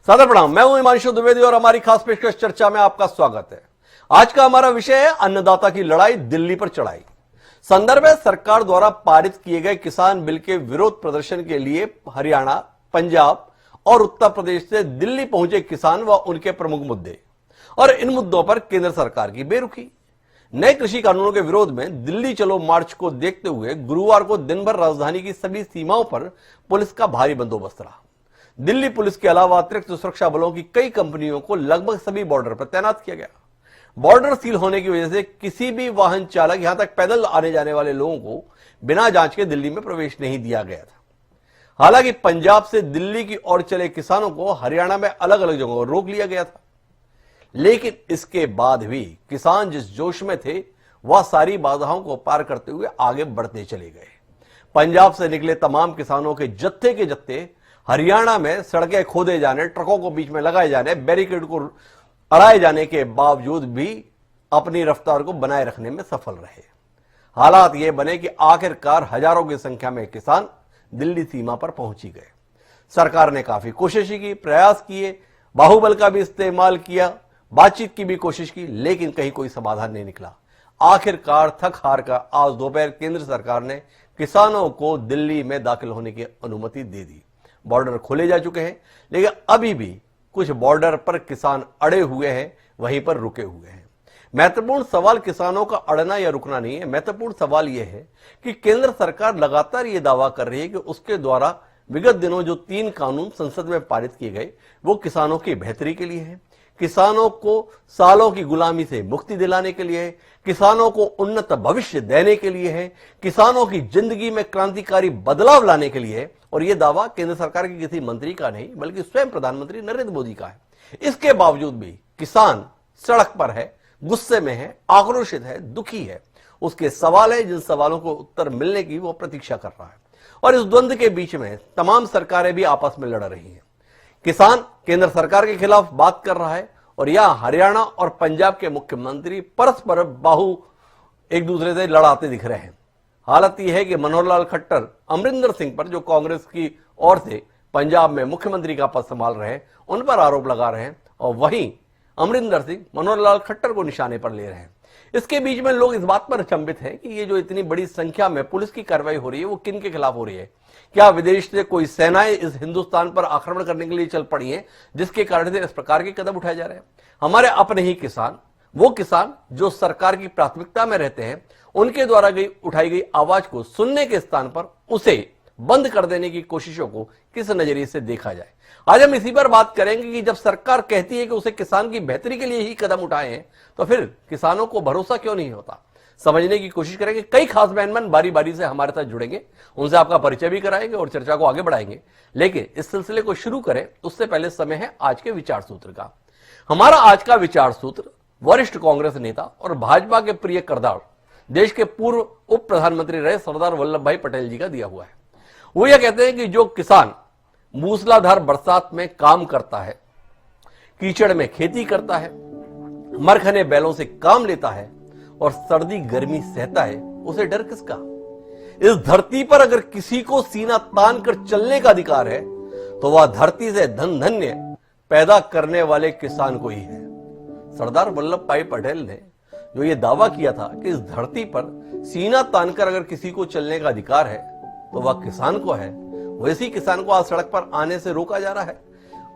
सादर प्रणाम। मैं हूं हिमांशु द्विवेदी और हमारी खास पेशकश चर्चा में आपका स्वागत है। आज का हमारा विषय है अन्नदाता की लड़ाई, दिल्ली पर चढ़ाई। संदर्भ है सरकार द्वारा पारित किए गए किसान बिल के विरोध प्रदर्शन के लिए हरियाणा, पंजाब और उत्तर प्रदेश से दिल्ली पहुंचे किसान व उनके प्रमुख मुद्दे और इन मुद्दों पर केंद्र सरकार की बेरुखी। नए कृषि कानूनों के विरोध में दिल्ली चलो मार्च को देखते हुए गुरुवार को दिन भर राजधानी की सभी सीमाओं पर पुलिस का भारी बंदोबस्त रहा। दिल्ली पुलिस के अलावा अतिरिक्त सुरक्षा बलों की कई कंपनियों को लगभग सभी बॉर्डर पर तैनात किया गया। बॉर्डर सील होने की वजह से किसी भी वाहन चालक, यहां तक पैदल आने जाने वाले लोगों को बिना जांच के दिल्ली में प्रवेश नहीं दिया गया था। हालांकि पंजाब से दिल्ली की ओर चले किसानों को हरियाणा में अलग अलग जगहों पर रोक लिया गया था, लेकिन इसके बाद भी किसान जिस जोश में थे वह सारी बाधाओं को पार करते हुए आगे बढ़ते चले गए। पंजाब से निकले तमाम किसानों के जत्थे के जत्थे हरियाणा में सड़कें खोदे जाने, ट्रकों को बीच में लगाए जाने, बैरिकेड को अड़ाए जाने के बावजूद भी अपनी रफ्तार को बनाए रखने में सफल रहे। हालात ये बने कि आखिरकार हजारों की संख्या में किसान दिल्ली सीमा पर पहुंची गए। सरकार ने काफी कोशिशें की, प्रयास किए, बाहुबल का भी इस्तेमाल किया, बातचीत की भी कोशिश की, लेकिन कहीं कोई समाधान नहीं निकला। आखिरकार थक हार कर आज दोपहर केंद्र सरकार ने किसानों को दिल्ली में दाखिल होने की अनुमति दे दी। बॉर्डर खोले जा चुके हैं, लेकिन अभी भी कुछ बॉर्डर पर किसान अड़े हुए हैं, वहीं पर रुके हुए हैं। महत्वपूर्ण सवाल किसानों का अड़ना या रुकना नहीं है। महत्वपूर्ण सवाल यह है कि केंद्र सरकार लगातार यह दावा कर रही है कि उसके द्वारा विगत दिनों जो 3 कानून संसद में पारित किए गए वो किसानों की बेहतरी के लिए है, किसानों को सालों की गुलामी से मुक्ति दिलाने के लिए है, किसानों को उन्नत भविष्य देने के लिए है, किसानों की जिंदगी में क्रांतिकारी बदलाव लाने के लिए है। और यह दावा केंद्र सरकार के किसी मंत्री का नहीं बल्कि स्वयं प्रधानमंत्री नरेंद्र मोदी का है। इसके बावजूद भी किसान सड़क पर है, गुस्से में है, आक्रोशित है, दुखी है। उसके सवाल है जिन सवालों को उत्तर मिलने की वो प्रतीक्षा कर रहा है। और इस द्वंद्व के बीच में तमाम सरकारें भी आपस में लड़ रही हैं। किसान केंद्र सरकार के खिलाफ बात कर रहा है और यहां हरियाणा और पंजाब के मुख्यमंत्री परस्पर बाहु एक दूसरे से लड़ाते दिख रहे हैं। हालत यह है कि मनोहर लाल खट्टर अमरिंदर सिंह पर, जो कांग्रेस की ओर से पंजाब में मुख्यमंत्री का पद संभाल रहे हैं, उन पर आरोप लगा रहे हैं और वहीं अमरिंदर सिंह मनोहर लाल खट्टर को निशाने पर ले रहे हैं। इसके बीच में लोग इस बात पर अचंभित हैं कि ये जो इतनी बड़ी संख्या में पुलिस की कार्रवाई हो रही है वो किन के खिलाफ हो रही है। क्या विदेश से कोई सेनाएं इस हिंदुस्तान पर आक्रमण करने के लिए चल पड़ी हैं, जिसके कारण से इस प्रकार के कदम उठाए जा रहे हैं। हमारे अपने ही किसान, वो किसान जो सरकार की प्राथमिकता में रहते हैं, उनके द्वारा उठाई गई आवाज को सुनने के स्थान पर उसे बंद कर देने की कोशिशों को किस नजरिए से देखा जाए। आज हम इसी पर बात करेंगे कि जब सरकार कहती है कि उसे किसान की बेहतरी के लिए ही कदम उठाए हैं, तो फिर किसानों को भरोसा क्यों नहीं होता। समझने की कोशिश करेंगे। कई खास मेहमान बारी बारी से हमारे साथ जुड़ेंगे, उनसे आपका परिचय भी कराएंगे और चर्चा को आगे बढ़ाएंगे। लेकिन इस सिलसिले को शुरू करें उससे पहले समय है आज के विचार सूत्र का। हमारा आज का विचार सूत्र वरिष्ठ कांग्रेस नेता और भाजपा के प्रिय किरदार, देश के पूर्व उप प्रधानमंत्री रहे सरदार वल्लभ भाई पटेल जी का दिया हुआ है। वो ये कहते हैं कि जो किसान मूसलाधार बरसात में काम करता है, कीचड़ में खेती करता है, मरखने बैलों से काम लेता है और सर्दी गर्मी सहता है, उसे डर किसका। इस धरती पर अगर किसी को सीना तान कर चलने का अधिकार है तो वह धरती से धन धन्य पैदा करने वाले किसान को ही है। सरदार वल्लभ भाई पटेल ने जो ये दावा किया था कि इस धरती पर सीना तानकर अगर किसी को चलने का अधिकार है तो वह किसान को है, वैसी किसान को आज सड़क पर आने से रोका जा रहा है।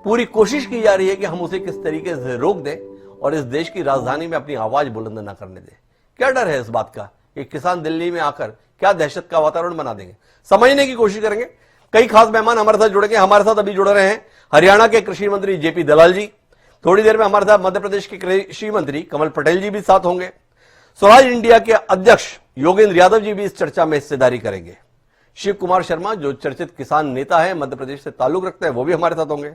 पूरी कोशिश की जा रही है कि हम उसे किस तरीके से रोक दें और इस देश की राजधानी में अपनी आवाज बुलंद न करने दें। क्या डर है इस बात का कि किसान दिल्ली में आकर क्या दहशत का वातावरण बना देंगे। समझने की कोशिश करेंगे। कई खास मेहमान हमारे साथ जुड़ेंगे। हमारे साथ अभी जुड़ रहे हैं हरियाणा के कृषि मंत्री जेपी दलाल जी। थोड़ी देर में हमारे साथ मध्य प्रदेश के कृषि मंत्री कमल पटेल जी भी साथ होंगे। स्वराज इंडिया के अध्यक्ष योगेंद्र यादव जी भी इस चर्चा में हिस्सेदारी करेंगे। शिव कुमार शर्मा जो चर्चित किसान नेता है, मध्य प्रदेश से ताल्लुक रखते हैं, वो भी हमारे साथ होंगे।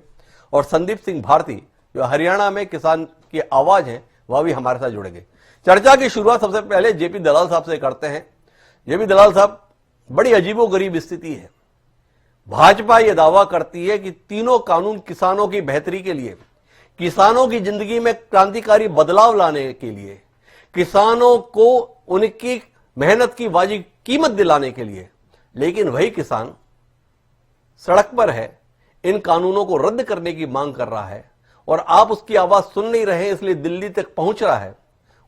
और संदीप सिंह भारती जो हरियाणा में किसान की आवाज है, वह भी हमारे साथ जुड़ेंगे। चर्चा की शुरुआत सबसे पहले जेपी दलाल साहब से करते हैं। जेपी दलाल साहब, बड़ी अजीबोगरीब स्थिति है। भाजपा यह दावा करती है कि तीनों कानून किसानों की बेहतरी के लिए, किसानों की जिंदगी में क्रांतिकारी बदलाव लाने के लिए, किसानों को उनकी मेहनत की वाजिब कीमत दिलाने के लिए, लेकिन वही किसान सड़क पर है, इन कानूनों को रद्द करने की मांग कर रहा है और आप उसकी आवाज सुन नहीं रहे, इसलिए दिल्ली तक पहुंच रहा है।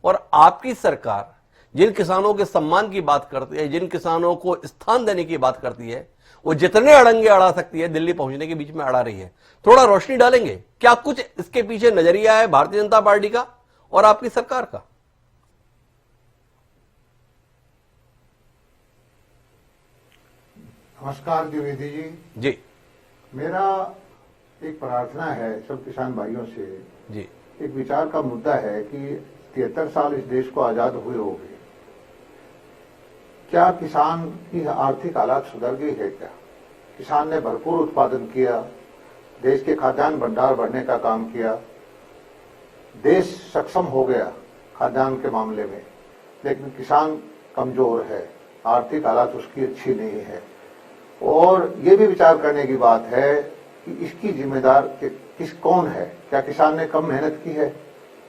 और आपकी सरकार जिन किसानों के सम्मान की बात करती है, जिन किसानों को स्थान देने की बात करती है, वो जितने अड़ंगे अड़ा सकती है दिल्ली पहुंचने के बीच में अड़ा रही है। थोड़ा रोशनी डालेंगे क्या कुछ इसके पीछे नजरिया है भारतीय जनता पार्टी का और आपकी सरकार का? नमस्कार द्विवेदी जी। मेरा एक प्रार्थना है सब किसान भाइयों से। जी। एक विचार का मुद्दा है कि 73 साल इस देश को आजाद हुए हो गए, क्या किसान की आर्थिक हालात सुधर गई है? क्या किसान ने भरपूर उत्पादन किया, देश के खाद्यान्न भंडार बढ़ने का काम किया, देश सक्षम हो गया खाद्यान्न के मामले में, लेकिन किसान कमजोर है, आर्थिक हालात उसकी अच्छी नहीं है। और ये भी विचार करने की बात है कि इसकी जिम्मेदार कौन है? क्या किसान ने कम मेहनत की है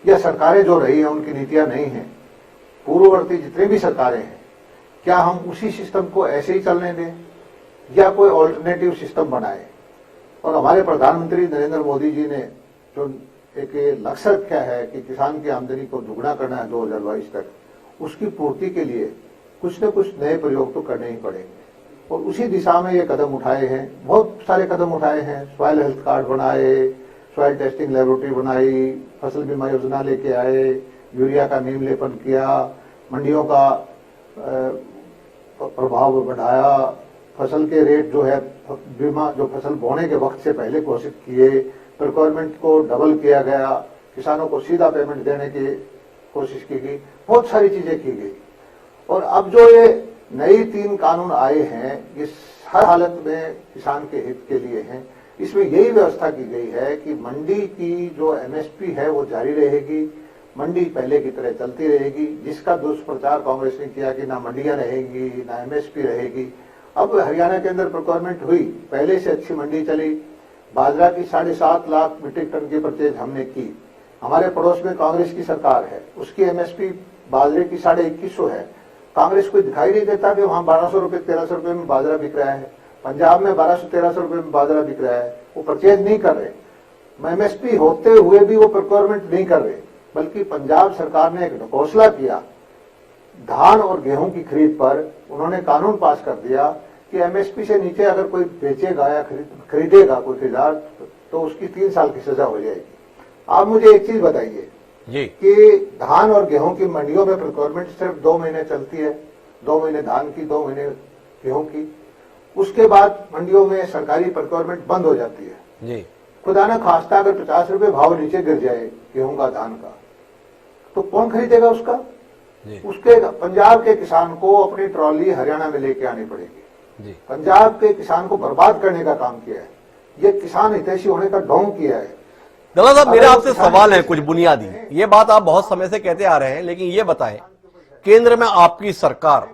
या सरकारें जो रही हैं उनकी नीतियां नहीं हैं? पूर्ववर्ती जितने भी सरकारें हैं, क्या हम उसी सिस्टम को ऐसे ही चलने दें या कोई ऑल्टरनेटिव सिस्टम बनाए? और हमारे प्रधानमंत्री नरेंद्र मोदी जी ने जो एक लक्ष्य रखा है कि किसान की आमदनी को दुगना करना है 2022 तक, उसकी पूर्ति के लिए कुछ न कुछ नए प्रयोग तो करने ही पड़ेंगे। और उसी दिशा में ये कदम उठाए हैं, बहुत सारे कदम उठाए हैं। सॉइल हेल्थ कार्ड बनाए, सॉइल टेस्टिंग लेबोरेटरी बनाई, फसल बीमा योजना लेके आए, यूरिया का नीम लेपन किया, मंडियों का प्रभाव बढ़ाया, फसल के रेट जो है बीमा जो फसल बोने के वक्त से पहले घोषित किए, प्रोक्योरमेंट को डबल किया गया, किसानों को सीधा पेमेंट देने की कोशिश की गई, बहुत सारी चीजें की गई। और अब जो ये नई 3 कानून आए हैं, ये हर हालत में किसान के हित के लिए हैं। इसमें यही व्यवस्था की गई है कि मंडी की जो एमएसपी है वो जारी रहेगी, मंडी पहले की तरह चलती रहेगी, जिसका दुष्प्रचार कांग्रेस ने किया कि ना मंडियां रहेंगी ना एमएसपी रहेगी। अब हरियाणा के अंदर प्रोक्योरमेंट हुई, पहले से अच्छी मंडी चली, बाजरा की 7.5 लाख मीट्रिक टन की परचेज हमने की। हमारे पड़ोस में कांग्रेस की सरकार है, उसकी एमएसपी बाजरे की 2150 है। कांग्रेस को दिखाई नहीं देता कि वहां 1200 रुपए 1300 रुपए में बाजरा बिक रहा है, पंजाब में 1200-1300 रुपए में बाजरा बिक रहा है, वो परचेज नहीं कर रहे। एमएसपी होते हुए भी वो प्रोक्योरमेंट नहीं कर रहे, बल्कि पंजाब सरकार ने एक ढकोसला किया धान और गेहूं की खरीद पर। उन्होंने कानून पास कर दिया कि एमएसपी से नीचे अगर कोई बेचेगा या खरीदेगा कोई खरीदार तो उसकी 3 साल की सजा हो जाएगी। आप मुझे एक चीज बताइए कि धान और गेहूं की मंडियों में प्रोक्योरमेंट सिर्फ 2 महीने चलती है, 2 महीने धान की, 2 महीने गेहूं की, उसके बाद मंडियों में सरकारी प्रोक्योरमेंट बंद हो जाती है जी। खुदा न खास्ता अगर 50 रुपए भाव नीचे गिर जाए गेहूं का, धान का, तो कौन खरीदेगा उसका? उसके पंजाब के किसान को अपनी ट्रॉली हरियाणा में लेके आनी पड़ेगी जी। पंजाब के किसान को बर्बाद करने का काम किया है, ये किसान हितैषी होने का ढोंग किया है। दला साहब, मेरा आपसे सवाल है कुछ बुनियादी। ये बात आप बहुत समय से कहते आ रहे हैं, लेकिन ये बताएं, केंद्र में आपकी सरकार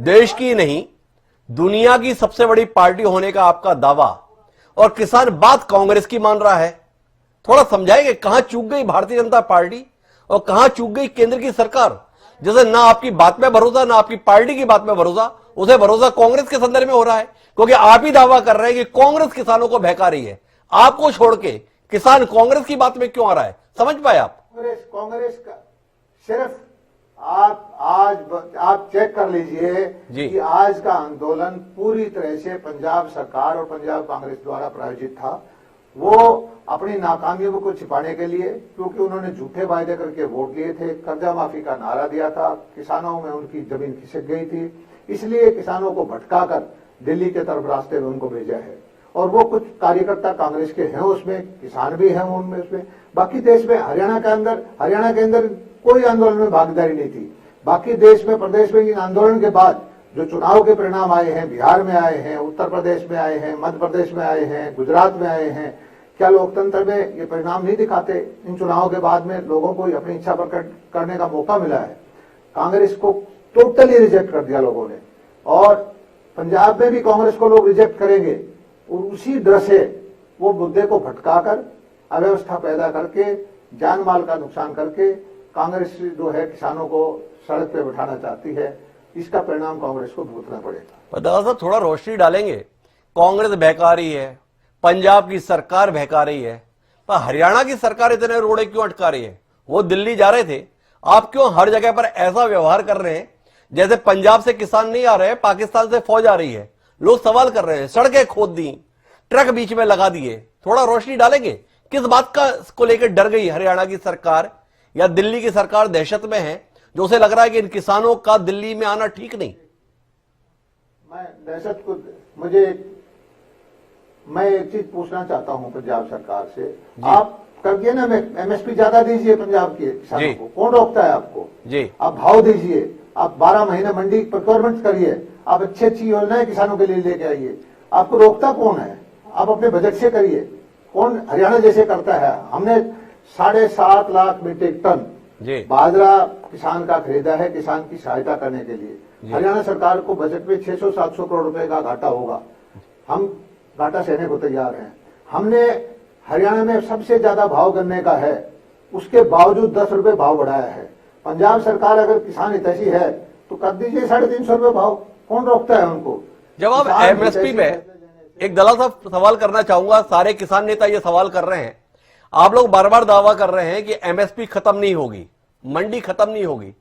देश की नहीं दुनिया की सबसे बड़ी पार्टी होने का आपका दावा, और किसान बात कांग्रेस की मान रहा है। थोड़ा समझाएंगे कहां चूक गई भारतीय जनता पार्टी और कहां चूक गई केंद्र की सरकार? जैसे ना आपकी बात में भरोसा, ना आपकी पार्टी की बात में भरोसा, उसे भरोसा कांग्रेस के संदर्भ में हो रहा है, क्योंकि आप ही दावा कर रहे हैं कि कांग्रेस किसानों को बहका रही है। आपको छोड़ के किसान कांग्रेस की बात में क्यों आ रहा है, समझ पाए आप? कांग्रेस का सिर्फ आप चेक कर लीजिए कि आज का आंदोलन पूरी तरह से पंजाब सरकार और पंजाब कांग्रेस द्वारा प्रायोजित था। वो अपनी नाकामियों को छिपाने के लिए, क्योंकि उन्होंने झूठे वायदे करके वोट लिए थे, कर्जा माफी का नारा दिया था, किसानों में उनकी जमीन खिसक गई थी, इसलिए किसानों को भटकाकर दिल्ली के तरफ रास्ते में उनको भेजा है। और वो कुछ कार्यकर्ता कांग्रेस के हैं उसमें, किसान भी हैं उनमें, उसमें बाकी देश में हरियाणा के अंदर कोई आंदोलन में भागीदारी नहीं थी। बाकी देश में, प्रदेश में इन आंदोलन के बाद जो चुनाव के परिणाम आए हैं, बिहार में आए हैं, उत्तर प्रदेश में आए हैं, मध्य प्रदेश में आए हैं, गुजरात में आए हैं, क्या लोकतंत्र में ये परिणाम नहीं दिखाते? इन चुनावों के बाद में लोगों को अपनी इच्छा प्रकट करने का मौका मिला है। कांग्रेस को टोटली रिजेक्ट कर दिया लोगों ने, और पंजाब में भी कांग्रेस को लोग रिजेक्ट करेंगे, और उसी डर से वो मुद्दे को भटकाकर अव्यवस्था पैदा करके जान माल का नुकसान करके कांग्रेस जो है किसानों को सड़क पे बिठाना चाहती है। इसका परिणाम कांग्रेस को भुगतना पड़ेगा। दादा साहब, थोड़ा रोशनी डालेंगे। कांग्रेस बहका रही है, पंजाब की सरकार बहका रही है, पर हरियाणा की सरकार इतने रोड़े क्यों अटका रही है? वो दिल्ली जा रहे थे, आप क्यों हर जगह पर ऐसा व्यवहार कर रहे हैं जैसे पंजाब से किसान नहीं आ रहे, पाकिस्तान से फौज आ रही है? लोग सवाल कर रहे हैं, सड़कें खोद दी, ट्रक बीच में लगा दिए। थोड़ा रोशनी डालेंगे किस बात का को लेकर डर गई हरियाणा की सरकार, या दिल्ली की सरकार दहशत में है जो उसे लग रहा है कि इन किसानों का दिल्ली में आना ठीक नहीं? मैं दहशत को मैं एक चीज पूछना चाहता हूं पंजाब सरकार से, आप कर दिए ना एमएसपी ज्यादा दीजिए पंजाब के किसानों को, कौन रोकता है आपको जी। आप भाव दीजिए, आप 12 महीने मंडी प्रोक्योरमेंट करिए, आप अच्छी अच्छी योजनाएं किसानों के लिए लेके आइए, आपको रोकता कौन है? आप अपने बजट से करिए, कौन हरियाणा जैसे करता है? हमने 7.5 लाख मीट्रिक टन बाजरा किसान का खरीदा है किसान की सहायता करने के लिए। हरियाणा सरकार को बजट में 600-700 करोड़ रुपए का घाटा होगा, हम घाटा सहने को तैयार हैं। हमने हरियाणा में सबसे ज्यादा भाव गन्ने का है, उसके बावजूद 10 रुपए भाव बढ़ाया है। पंजाब सरकार अगर किसान हितैषी है तो कर दीजिए 350 रुपए भाव, कौन रोकता है उनको? जब आप एमएसपी में एक दलाल साहब सवाल करना चाहूंगा, सारे किसान नेता ये सवाल कर रहे हैं, आप लोग बार बार दावा कर रहे हैं कि एमएसपी खत्म नहीं होगी, मंडी खत्म नहीं होगी।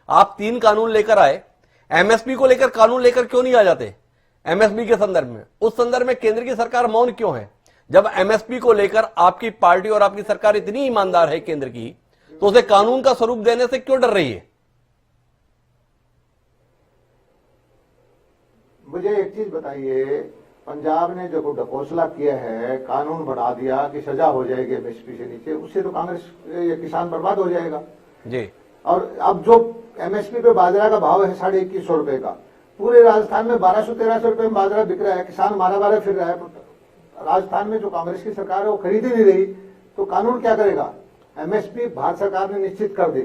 आप 3 कानून लेकर आए, एमएसपी को लेकर कानून लेकर क्यों नहीं आ जाते? एमएसपी के संदर्भ में, उस संदर्भ में केंद्र की सरकार मौन क्यों है? जब एमएसपी को लेकर आपकी पार्टी और आपकी सरकार इतनी ईमानदार है केंद्र की, तो उसे कानून का स्वरूप देने से क्यों डर रही है? मुझे एक चीज बताइए, पंजाब ने जो ढकोसला किया है, कानून बढ़ा दिया कि सजा हो जाएगी एमएसपी से नीचे, उससे तो कांग्रेस ये किसान बर्बाद हो जाएगा जी। और अब जो एमएसपी पे बाजरा का भाव है 2150 रुपए का, पूरे राजस्थान में 1200-1300 रुपए में बाजरा बिक रहा है, किसान मारा फिर रहा है। राजस्थान में जो कांग्रेस की सरकार है वो खरीद ही नहीं रही, तो कानून क्या करेगा? एमएसपी भारत सरकार ने निश्चित कर दी,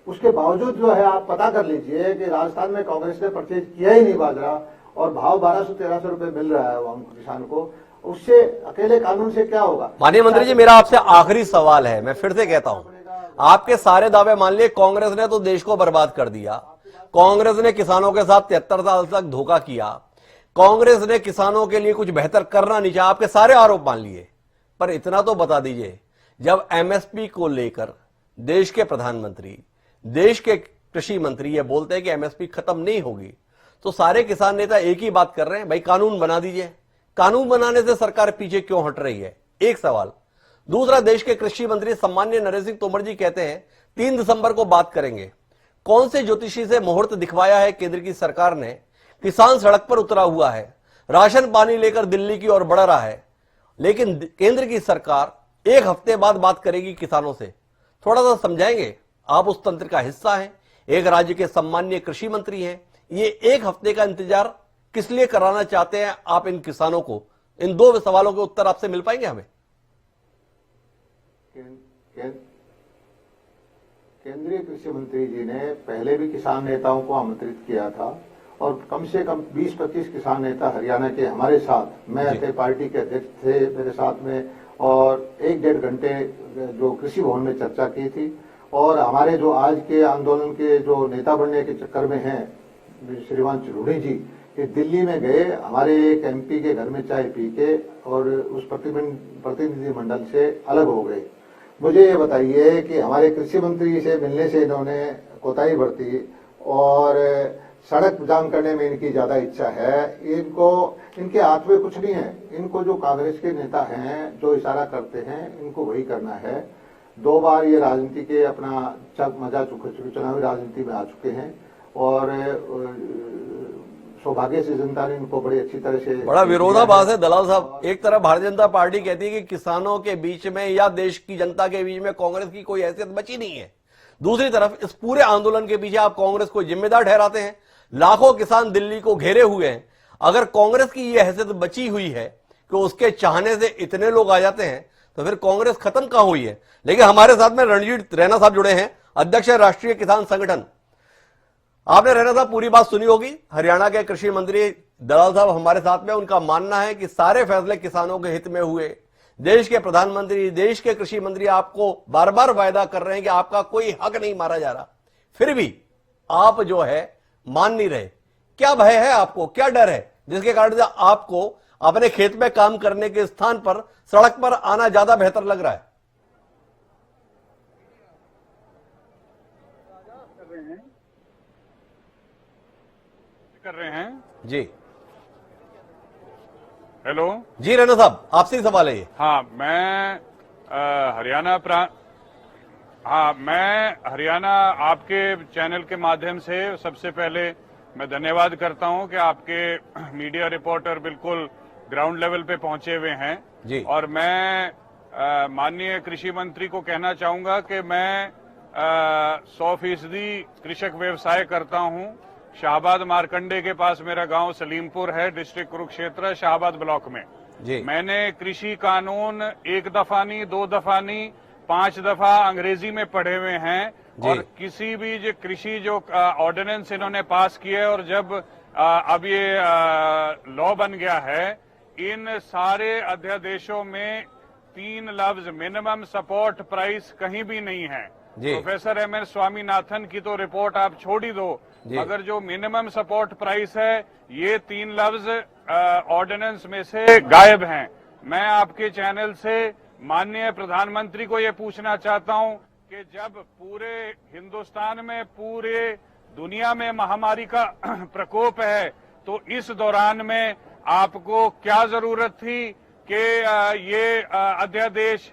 उसके बावजूद जो है आप पता कर लीजिए कि राजस्थान में कांग्रेस ने परचेज किया ही नहीं बाजरा, और भाव 1200-1300 रुपए मिल रहा है उनको किसान को। उससे अकेले कानून से क्या होगा? माननीय मंत्री जी, मेरा आपसे आखिरी सवाल है, मैं फिर से कहता हूं, आपके सारे दावे मान लिए, कांग्रेस ने तो देश को बर्बाद कर दिया, कांग्रेस ने किसानों के साथ 73 साल तक धोखा किया, कांग्रेस ने किसानों के लिए कुछ बेहतर करना नहीं चाहा, आपके सारे आरोप मान लिए, पर इतना तो बता दीजिए, जब एमएसपी को लेकर देश के प्रधानमंत्री, देश के कृषि मंत्री ये बोलते हैं कि एमएसपी खत्म नहीं होगी, तो सारे किसान नेता एक ही बात कर रहे हैं, भाई कानून बना दीजिए। कानून बनाने से सरकार पीछे क्यों हट रही है? एक सवाल। दूसरा, देश के कृषि मंत्री सम्मान्य नरेंद्र सिंह तोमर जी कहते हैं 3 दिसंबर को बात करेंगे। कौन से ज्योतिषी से मुहूर्त दिखवाया है केंद्र की सरकार ने? किसान सड़क पर उतरा हुआ है, राशन पानी लेकर दिल्ली की ओर बढ़ रहा है, लेकिन केंद्र की सरकार 1 हफ्ते बाद बात करेगी किसानों से। थोड़ा सा समझाएंगे? आप उस तंत्र का हिस्सा हैं, एक राज्य के सम्मान्य कृषि मंत्री हैं, ये 1 हफ्ते का इंतजार किस लिए कराना चाहते हैं आप इन किसानों को? इन 2 सवालों के उत्तर आपसे मिल पाएंगे हमें? केंद्रीय कृषि मंत्री जी ने पहले भी किसान नेताओं को आमंत्रित किया था, और कम से कम 20-25 किसान नेता हरियाणा के हमारे साथ, मैं अपने पार्टी के अध्यक्ष थे मेरे साथ में, और 1-1.5 घंटे जो कृषि भवन में चर्चा की थी। और हमारे जो आज के आंदोलन के जो नेता बनने के चक्कर में हैं, श्रीमान चरूड़ी जी, ये दिल्ली में गए, हमारे एक एमपी के घर में चाय पी के और उस प्रतिनिधि मंडल से अलग हो गए। मुझे ये बताइए कि हमारे कृषि मंत्री से मिलने से इन्होंने कोताही बरती और सड़क जाम करने में इनकी ज्यादा इच्छा है। इनके हाथ में कुछ नहीं है, इनको जो कांग्रेस के नेता हैं जो इशारा करते हैं इनको वही करना है। 2 बार ये राजनीति के अपना मजा चुनावी राजनीति में आ चुके हैं, और सौभाग्य से जनता ने इनको बड़ी अच्छी तरह से। बड़ा विरोधाभास है दलाल साहब, एक तरफ भारतीय जनता पार्टी कहती है कि किसानों के बीच में या देश की जनता के बीच में कांग्रेस की कोई हैसियत बची नहीं है, दूसरी तरफ इस पूरे आंदोलन के पीछे आप कांग्रेस को जिम्मेदार ठहराते हैं। लाखों किसान दिल्ली को घेरे हुए हैं, अगर कांग्रेस की यह हैसियत बची हुई है कि उसके चाहने से इतने लोग आ जाते हैं, तो फिर कांग्रेस खत्म कहां हुई है? लेकिन हमारे साथ में रणजीत रैना साहब जुड़े हैं, अध्यक्ष है राष्ट्रीय किसान संगठन। आपने रैना साहब पूरी बात सुनी होगी, हरियाणा के कृषि मंत्री दलाल साहब हमारे साथ में, उनका मानना है कि सारे फैसले किसानों के हित में हुए। देश के प्रधानमंत्री, देश के कृषि मंत्री आपको बार बार वायदा कर रहे हैं कि आपका कोई हक नहीं मारा जा रहा, फिर भी आप जो है मान नहीं रहे। क्या भय है आपको, क्या डर है जिसके कारण आपको अपने खेत में काम करने के स्थान पर सड़क पर आना ज्यादा बेहतर लग रहा है? कर रहे हैं जी हेलो। जी राणा साहब, आपसे ही सवाल है ये। हाँ, मैं हरियाणा आपके चैनल के माध्यम से सबसे पहले मैं धन्यवाद करता हूं कि आपके मीडिया रिपोर्टर बिल्कुल ग्राउंड लेवल पे पहुंचे हुए हैं जी। और मैं माननीय कृषि मंत्री को कहना चाहूंगा कि मैं 100% कृषक व्यवसाय करता हूं। शाहबाद मारकंडे के पास मेरा गांव सलीमपुर है, डिस्ट्रिक्ट कुरुक्षेत्र, शाहबाद ब्लॉक में। जी। मैंने कृषि कानून 1 दफा नहीं, 2 दफा नहीं, 5 दफा अंग्रेजी में पढ़े हुए हैं और किसी भी जो कृषि जो ऑर्डिनेंस इन्होंने पास किया है और जब अब ये लॉ बन गया है, इन सारे अध्यादेशों में 3 लफ्ज मिनिमम सपोर्ट प्राइस कहीं भी नहीं है। Professor M.N.. स्वामीनाथन की तो रिपोर्ट आप छोड़ ही दो, मगर जो मिनिमम सपोर्ट प्राइस है ये 3 लफ्ज ऑर्डिनेंस में से गायब हैं। मैं आपके चैनल से माननीय प्रधानमंत्री को ये पूछना चाहता हूं कि जब पूरे हिंदुस्तान में, पूरे दुनिया में महामारी का प्रकोप है, तो इस दौरान में आपको क्या जरूरत थी कि ये अध्यादेश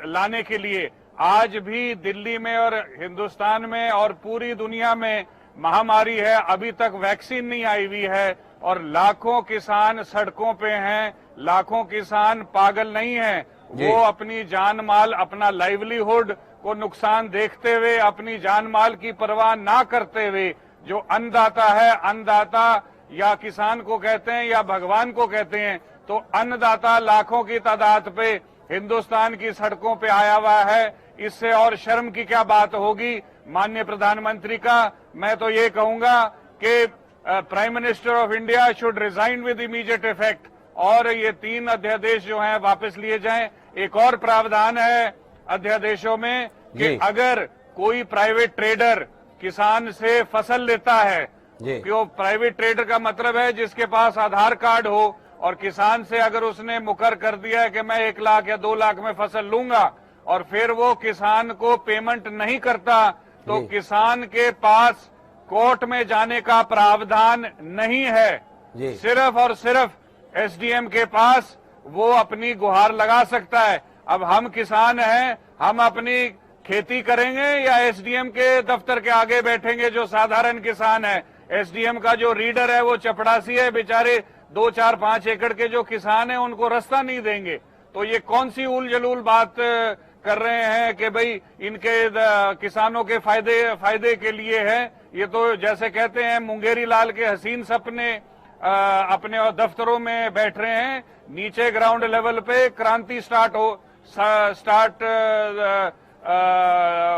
लाने के लिए? आज भी दिल्ली में और हिंदुस्तान में और पूरी दुनिया में महामारी है, अभी तक वैक्सीन नहीं आई हुई है और लाखों किसान सड़कों पे हैं, लाखों किसान पागल नहीं हैं। वो अपनी जान माल, अपना लाइवलीहुड को नुकसान देखते हुए, अपनी जान माल की परवाह ना करते हुए, जो अन्नदाता है, अन्नदाता या किसान को कहते हैं या भगवान को कहते हैं, तो अन्नदाता लाखों की तादाद पे हिंदुस्तान की सड़कों पे आया हुआ है। इससे और शर्म की क्या बात होगी माननीय प्रधानमंत्री का? मैं तो ये कहूंगा कि prime minister of India should resign with immediate effect और ये 3 अध्यादेश जो हैं वापस लिए जाएं। एक और प्रावधान है अध्यादेशों में कि अगर कोई प्राइवेट ट्रेडर किसान से फसल लेता है, क्यों प्राइवेट ट्रेडर का मतलब है जिसके पास आधार कार्ड हो, और किसान से अगर उसने मुकर कर दिया है कि मैं 1 लाख या 2 लाख में फसल लूंगा और फिर वो किसान को पेमेंट नहीं करता, तो किसान के पास कोर्ट में जाने का प्रावधान नहीं है। सिर्फ और सिर्फ एसडीएम के पास वो अपनी गुहार लगा सकता है। अब हम किसान हैं, हम अपनी खेती करेंगे या एसडीएम के दफ्तर के आगे बैठेंगे जो साधारण किसान है? एसडीएम का जो रीडर है वो चपड़ासी है, बेचारे 2, 4, 5 एकड़ के जो किसान हैं उनको रास्ता नहीं देंगे। तो ये कौन सी उल जलूल बात कर रहे हैं कि भाई इनके किसानों के फायदे के लिए है? ये तो जैसे कहते हैं मुंगेरी लाल के हसीन सपने अपने दफ्तरों में बैठ रहे हैं, नीचे ग्राउंड लेवल पे क्रांति स्टार्ट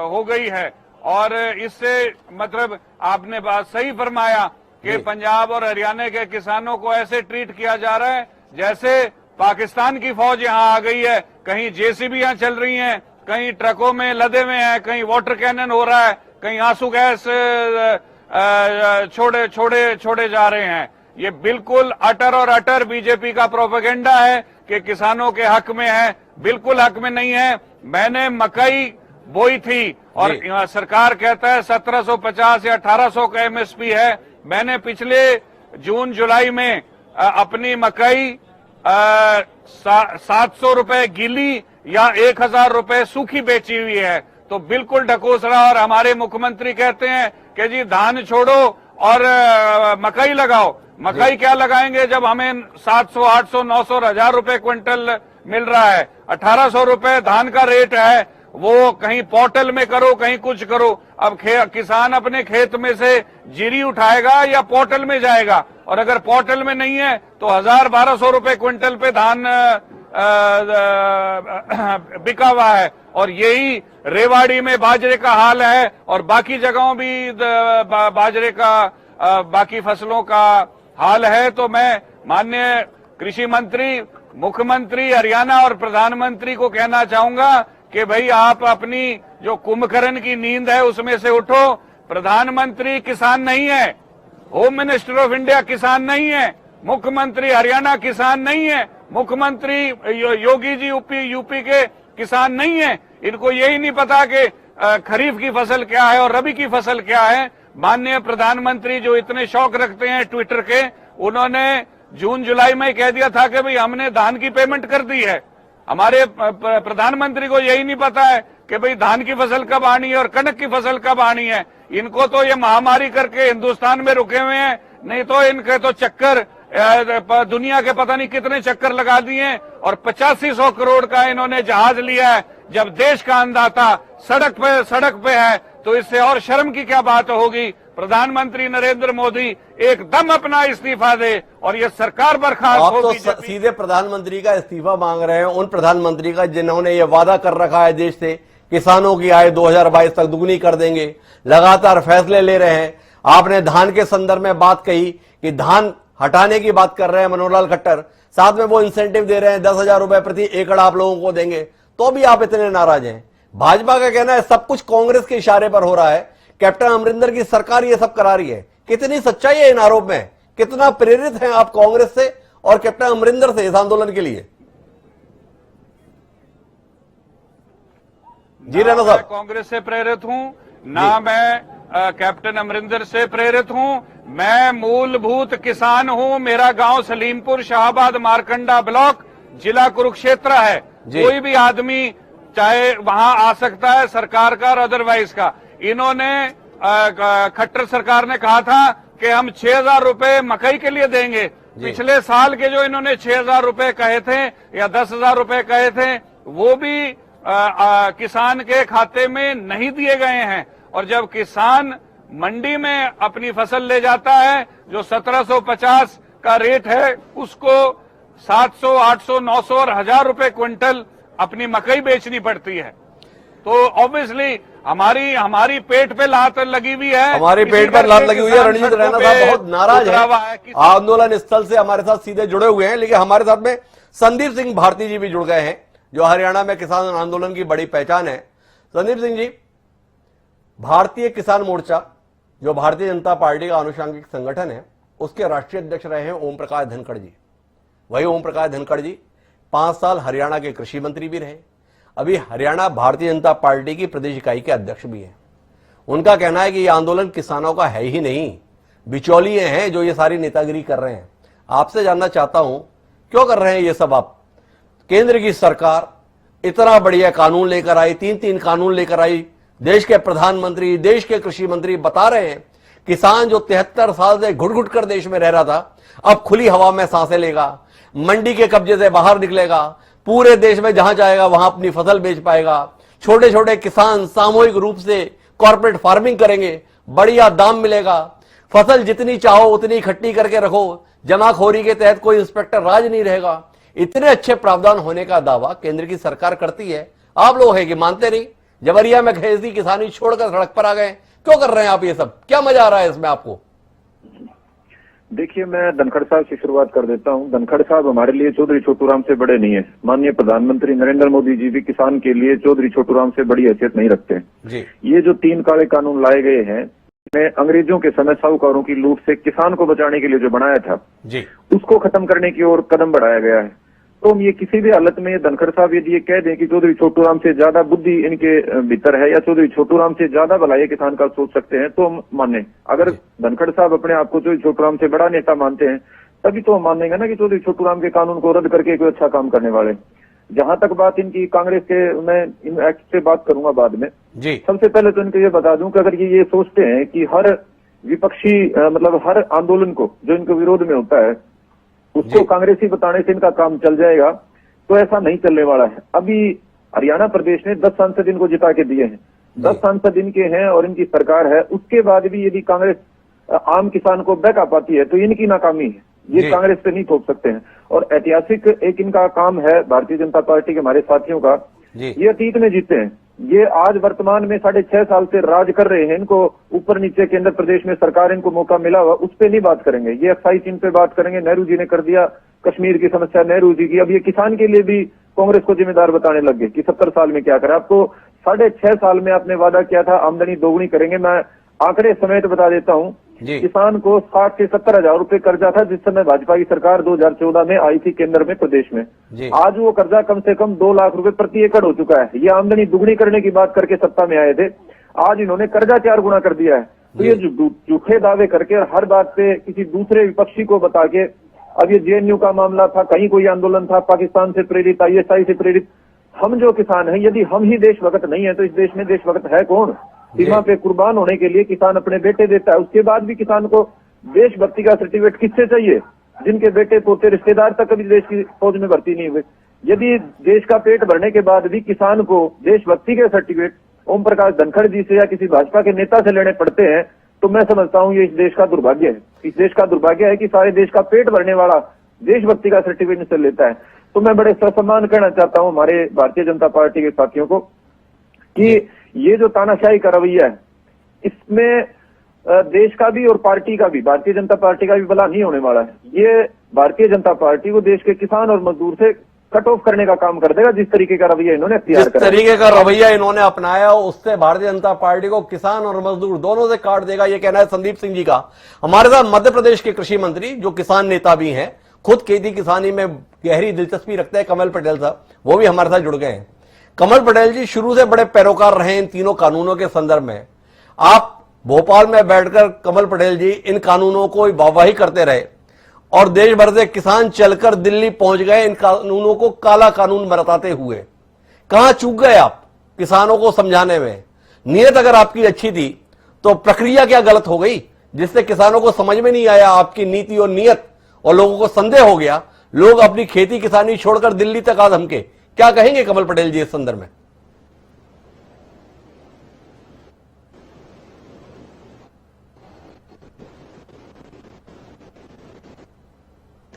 हो गई है। और इससे मतलब आपने बात सही फरमाया कि पंजाब और हरियाणा के किसानों को ऐसे ट्रीट किया जा रहा है जैसे पाकिस्तान की फौज यहाँ आ गई है। कहीं जेसीबीयां चल रही हैं, कहीं ट्रकों में लदे हुए हैं, कहीं वाटर कैनन हो रहा है, कहीं आंसू गैस छोड़े जा रहे हैं। ये बिल्कुल अटर बीजेपी का प्रोपेगेंडा है कि किसानों के हक में है, बिल्कुल हक में नहीं है। मैंने मकई बोई थी और सरकार कहता है 1750 या 1800 का एमएसपी है। मैंने पिछले जून जुलाई में अपनी मकई 700 रुपए गीली या 1000 रुपए सूखी बेची हुई है। तो बिल्कुल ढकोसला। और हमारे मुख्यमंत्री कहते हैं कि जी धान छोड़ो और मकई लगाओ। मकई क्या लगाएंगे जब हमें 700, 800, 900 और 1000 रुपए क्विंटल मिल रहा है। 1800 रुपए धान का रेट है, वो कहीं पोर्टल में करो, कहीं कुछ करो। अब किसान अपने खेत में से जीरी उठाएगा या पोर्टल में जाएगा? और अगर पोर्टल में नहीं है तो 1000-1200 रुपए क्विंटल पे धान बिका हुआ है। और यही रेवाड़ी में बाजरे का हाल है और बाकी जगहों भी बाजरे का बाकी फसलों का हाल है। तो मैं माननीय कृषि मंत्री, मुख्यमंत्री हरियाणा और प्रधानमंत्री को कहना चाहूंगा कि भाई आप अपनी जो कुंभकर्ण की नींद है उसमें से उठो। प्रधानमंत्री किसान नहीं है, होम मिनिस्टर ऑफ इंडिया किसान नहीं है, मुख्यमंत्री हरियाणा किसान नहीं है, मुख्यमंत्री योगी जी यूपी के किसान नहीं है। इनको यही नहीं पता कि खरीफ की फसल क्या है और रबी की फसल क्या है। माननीय प्रधानमंत्री जो इतने शौक रखते हैं ट्विटर के, उन्होंने जून जुलाई में कह दिया था कि भाई हमने धान की पेमेंट कर दी है। हमारे प्रधानमंत्री को यही नहीं पता है कि भाई धान की फसल कब आनी है और कनक की फसल कब आनी है। इनको तो ये महामारी करके हिंदुस्तान में रुके हुए हैं, नहीं तो इनके तो चक्कर दुनिया के पता नहीं कितने चक्कर लगा दिए और 8500 करोड़ का इन्होंने जहाज लिया है। जब देश का अन्नदाता सड़क पे है तो इससे और शर्म की क्या बात होगी। प्रधानमंत्री नरेंद्र मोदी एकदम अपना इस्तीफा दे और ये सरकार बर्खास्त आप हो। तो सीधे प्रधानमंत्री का इस्तीफा मांग रहे हैं, उन प्रधानमंत्री का जिन्होंने ये वादा कर रखा है देश से किसानों की आय 2022 तक दुगनी कर देंगे, लगातार फैसले ले रहे हैं। आपने धान के संदर्भ में बात कही कि धान हटाने की बात कर रहे हैं मनोहर लाल खट्टर, साथ में वो इंसेंटिव दे रहे हैं 10,000 रुपए प्रति एकड़ आप लोगों को देंगे, तो भी आप इतने नाराज हैं। भाजपा का कहना है सब कुछ कांग्रेस के इशारे पर हो रहा है, कैप्टन अमरिंदर की सरकार ये सब करा रही है। कितनी सच्चाई है इन आरोप में? कितना प्रेरित हैं आप कांग्रेस से और कैप्टन अमरिंदर से इस आंदोलन के लिए? जी राणा साहब। कांग्रेस से प्रेरित हूं ना मैं कैप्टन अमरिंदर से प्रेरित हूं। मैं मूलभूत किसान हूं। मेरा गांव सलीमपुर शाहबाद मारकंडा ब्लॉक जिला कुरुक्षेत्र है। कोई भी आदमी चाहे वहां आ सकता है, सरकार का और अदरवाइज का। इन्होंने खट्टर सरकार ने कहा था कि हम 6,000 रुपए मकई के लिए देंगे। पिछले साल के जो इन्होंने 6,000 रुपए कहे थे या 10,000 रुपए कहे थे वो भी किसान के खाते में नहीं दिए गए हैं। और जब किसान मंडी में अपनी फसल ले जाता है जो 1750 का रेट है, उसको 700, 800, 900 और 1,000 रुपए क्विंटल अपनी मकई बेचनी पड़ती है। तो ऑब्वियसली हमारी पेट पे लात लगी हुई है, हमारे पेट पर लात लगी हुई है। रणजीत रैना साहब बहुत नाराज है, आंदोलन स्थल से हमारे साथ सीधे जुड़े हुए हैं। लेकिन हमारे साथ में संदीप सिंह भारती जी भी जुड़ गए हैं, जो हरियाणा में किसान आंदोलन की बड़ी पहचान है। संदीप सिंह जी, भारतीय किसान मोर्चा जो भारतीय जनता पार्टी का आनुषंगिक संगठन है, उसके राष्ट्रीय अध्यक्ष रहे हैं ओम प्रकाश धनखड़ जी। वही ओम प्रकाश धनखड़ जी 5 साल हरियाणा के कृषि मंत्री भी रहे, अभी हरियाणा भारतीय जनता पार्टी की प्रदेश इकाई के अध्यक्ष भी हैं। उनका कहना है कि यह आंदोलन किसानों का है ही नहीं, बिचौलिए हैं जो ये सारी नेतागिरी कर रहे हैं। आपसे जानना चाहता हूं, क्यों कर रहे हैं ये सब आप? केंद्र की सरकार इतना बढ़िया कानून लेकर आई, 3-3 कानून लेकर आई, देश के प्रधानमंत्री, देश के कृषि मंत्री बता रहे हैं किसान जो 73 साल से घुट घुट कर देश में रह रहा था, अब खुली हवा में सांसें लेगा, मंडी के कब्जे से बाहर निकलेगा, पूरे देश में जहां जाएगा वहां अपनी फसल बेच पाएगा। छोटे छोटे किसान सामूहिक रूप से कॉर्पोरेट फार्मिंग करेंगे, बढ़िया दाम मिलेगा, फसल जितनी चाहो उतनी इकट्ठी करके रखो, जमाखोरी के तहत कोई इंस्पेक्टर राज नहीं रहेगा। इतने अच्छे प्रावधान होने का दावा केंद्र की सरकार करती है, आप लोग है कि मानते नहीं? जबरिया में खेती किसानी छोड़कर सड़क पर आ गए, क्यों कर रहे हैं आप ये सब? क्या मजा आ रहा है इसमें आपको? देखिए, मैं धनखड़ साहब से शुरुआत कर देता हूं। धनखड़ साहब हमारे लिए चौधरी छोटूराम से बड़े नहीं है। माननीय प्रधानमंत्री नरेंद्र मोदी जी भी किसान के लिए चौधरी छोटूराम से बड़ी हैसियत नहीं रखते जी। ये जो 3 काले कानून लाए गए हैं, में अंग्रेजों के समय साहूकारों की लूट से किसान को बचाने के लिए जो बनाया था जी, उसको खत्म करने की ओर कदम बढ़ाया गया है। तो हम ये किसी भी हालत में धनखड़ साहब यदि ये कह दें कि चौधरी छोटूराम से ज्यादा बुद्धि इनके भीतर है या चौधरी छोटूराम से ज्यादा भलाई किसान का सोच सकते हैं, तो हम माने। अगर धनखड़ साहब अपने आप को चौधरी छोटूराम से बड़ा नेता मानते हैं, तभी तो हम मानेंगे ना कि चौधरी छोटूराम के कानून को रद्द करके कोई अच्छा काम करने वाले। जहां तक बात इनकी कांग्रेस के, मैं इन एक्ट से बात करूंगा बाद में जी। सबसे पहले तो इनको ये बता दूं कि अगर ये सोचते हैं कि हर विपक्षी मतलब हर आंदोलन को जो इनके विरोध में होता है उसको कांग्रेसी बताने से इनका काम चल जाएगा, तो ऐसा नहीं चलने वाला है। अभी हरियाणा प्रदेश ने 10 सांसद इनको जिता के दिए हैं, 10 सांसद इनके हैं और इनकी सरकार है। उसके बाद भी यदि कांग्रेस आम किसान को बहका पाती है तो इनकी नाकामी है, ये कांग्रेस पे नहीं थोप सकते हैं। और ऐतिहासिक एक इनका काम है भारतीय जनता पार्टी के हमारे साथियों का, ये अतीत में जीते हैं, ये आज वर्तमान में 6.5 साल से राज कर रहे हैं। इनको ऊपर नीचे केंद्र प्रदेश में सरकार इनको मौका मिला हुआ, उस पर नहीं बात करेंगे। ये एक्साइज इन पे बात करेंगे। नेहरू जी ने कर दिया कश्मीर की समस्या, नेहरू जी की। अब ये किसान के लिए भी कांग्रेस को जिम्मेदार बताने लग गए कि 70 साल में क्या करा। आपको 6.5 साल में आपने वादा किया था आमदनी दोगुनी करेंगे। मैं आंकड़े समेत बता देता हूं जी। किसान को 60 से 70 हजार रुपए कर्जा था जिस समय भाजपा की सरकार 2014 में आई थी केंद्र में, प्रदेश में। जी। आज वो कर्जा कम से कम 2 लाख रुपए प्रति एकड़ हो चुका है। ये आमदनी दुगनी करने की बात करके सत्ता में आए थे, आज इन्होंने कर्जा 4 गुना कर दिया है। तो ये झूठे दावे करके और हर बात पे किसी दूसरे विपक्षी को बता के, अब ये जेएनयू का मामला था, कहीं कोई आंदोलन था पाकिस्तान से प्रेरित, आईएसआई से प्रेरित। हम जो किसान हैं, यदि हम ही देशभक्त नहीं है तो इस देश में देशभक्त है कौन? सीमा पे कुर्बान होने के लिए किसान अपने बेटे देता है, उसके बाद भी किसान को देशभक्ति का सर्टिफिकेट किससे चाहिए? जिनके बेटे पोते रिश्तेदार तक कभी देश की फौज में भर्ती नहीं हुए। यदि देश का पेट भरने के बाद भी किसान को देशभक्ति के सर्टिफिकेट ओम प्रकाश धनखड़ जी से या किसी भाजपा के नेता से लेने पड़ते हैं, तो मैं समझता हूं ये इस देश का दुर्भाग्य है। इस देश का दुर्भाग्य है कि सारे देश का पेट भरने वाला देशभक्ति का सर्टिफिकेट इनसे लेता है। तो मैं बड़े ससम्मान कहना चाहता हूं हमारे भारतीय जनता पार्टी के साथियों को कि ये जो तानाशाही का रवैया है, इसमें देश का भी और पार्टी का भी, भारतीय जनता पार्टी का भी भला नहीं होने वाला है। ये भारतीय जनता पार्टी को देश के किसान और मजदूर से कट ऑफ करने का काम कर देगा। जिस तरीके का रवैया इन्होंने जिस तरीके का रवैया इन्होंने अपनाया, उससे भारतीय जनता पार्टी को किसान और मजदूर दोनों से काट देगा, ये कहना है संदीप सिंह जी का। हमारे साथ मध्य प्रदेश के कृषि मंत्री, जो किसान नेता भी हैं, खुद खेती किसानी में गहरी दिलचस्पी रखते हैं, कमल पटेल साहब, वो भी हमारे साथ जुड़ गए हैं। कमल पटेल जी शुरू से बड़े पैरोकार रहे इन तीनों कानूनों के संदर्भ में। आप भोपाल में बैठकर कमल पटेल जी इन कानूनों को वाहवाही करते रहे और देश भर से किसान चलकर दिल्ली पहुंच गए इन कानूनों को काला कानून बताते हुए। कहां चूक गए आप किसानों को समझाने में? नीयत अगर आपकी अच्छी थी तो प्रक्रिया क्या गलत हो गई जिससे किसानों को समझ में नहीं आया आपकी नीति और नीयत, और लोगों को संदेह हो गया, लोग अपनी खेती किसानी छोड़कर दिल्ली तक आ धमके? क्या कहेंगे कमल पटेल जी इस संदर्भ में?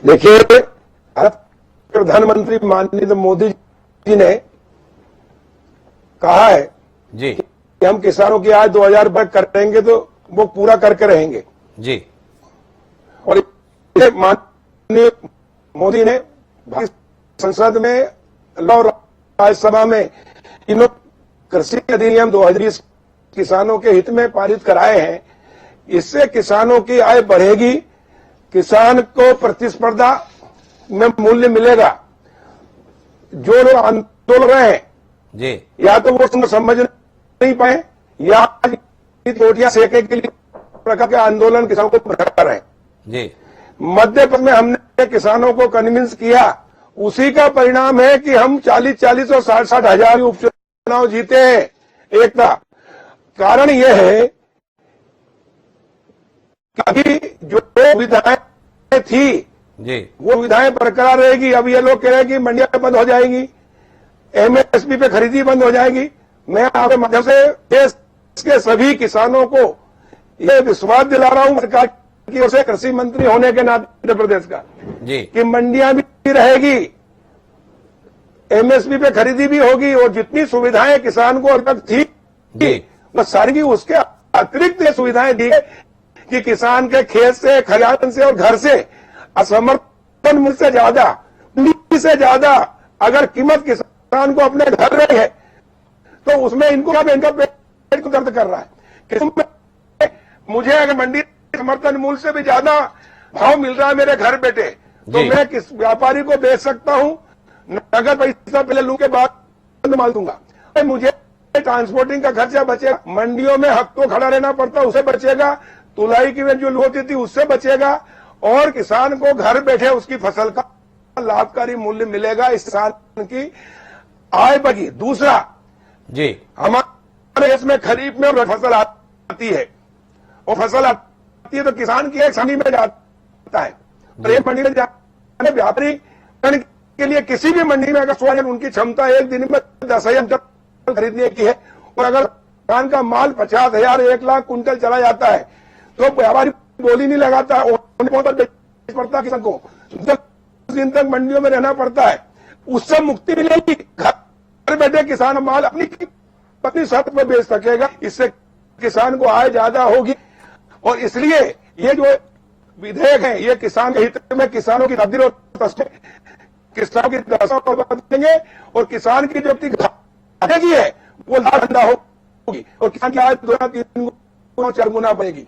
देखिए, भारत प्रधानमंत्री माननीय मोदी जी ने कहा है जी कि हम किसानों की आय 2000 रुपए करेंगे तो वो पूरा करके रहेंगे जी। और इसे माननीय मोदी ने भारत संसद में और राज्यसभा में इन कृषि अधिनियम 2020 किसानों के हित में पारित कराए हैं। इससे किसानों की आय बढ़ेगी, किसान को प्रतिस्पर्धा में मूल्य मिलेगा। जो लोग आंदोलन रहे हैं जी, या तो वो समझ नहीं पाए या रोटियां सेके के लिए प्रकार के आंदोलन किसानों को कर रहे हैं जी। मध्य प्रदेश में हमने किसानों को कन्विंस किया, उसी का परिणाम है कि हम 40-40 और 60-60 हजार उपचुनाव जीते हैं। एक था कारण यह है कि अभी जो विधाएं थी जी वो विधाएं बरकरार रहेगी। अब ये लोग कह रहे हैं कि मंडियां बंद हो जाएगी, एमएसपी पे खरीदी बंद हो जाएगी। मैं आपके माध्यम से देश के सभी किसानों को ये विश्वास दिला रहा हूं सरकार की ओर से, कृषि मंत्री होने के नाते मध्य प्रदेश का, जी कि मंडियां भी रहेगी, एमएसपी पे खरीदी भी होगी और जितनी सुविधाएं किसान को अब तक थी वो सारी उसके अतिरिक्त ये सुविधाएं दी कि किसान के खेत से, खलिहान से और घर से असमर्थन मूल्य से ज्यादा, मंडी से ज्यादा अगर कीमत किसान को अपने घर रही है तो उसमें इनको इनका पेट को दर्द कर रहा है। मुझे अगर मंडी समर्थन मूल्य से भी ज्यादा भाव मिल रहा है मेरे घर बैठे, तो मैं किस व्यापारी को बेच सकता हूं, नगद पैसा पहले लूं के बाद माल दूंगा। मुझे ट्रांसपोर्टिंग का खर्चा बचेगा, मंडियों में हफ्तों खड़ा रहना पड़ता उससे बचेगा, तुलाई की जो होती थी उससे बचेगा और किसान को घर बैठे उसकी फसल का लाभकारी मूल्य मिलेगा, इस किसान की आय बढ़ी। दूसरा जी, हमारे देश में खरीफ में फसल आती है और फसल आती है तो किसान की एक मंडी में जाता है और एक मंडी में जाने व्यापारी के लिए किसी भी मंडी में अगर उनकी क्षमता एक दिन में 10,000 कुंटल खरीदने की है और अगर किसान का माल 50,000 1 लाख कुंटल चला जाता है तो व्यापारी बोली नहीं लगाता, पड़ता किसान को 10 दिन तक मंडियों में रहना पड़ता है, उससे मुक्ति मिलेगी। घर बैठे किसान माल अपनी शर्त पर बेच सकेगा, इससे किसान को आय ज्यादा होगी। और इसलिए ये जो विधेयक है ये किसान के हित में, किसानों की तकदीर और किसानों की दशा को बदलेंगे और किसान की जो घटेगी है वो लाभ धंधा होगी और किसान की आय 2-3 गुना 4 गुना बढ़ेगी।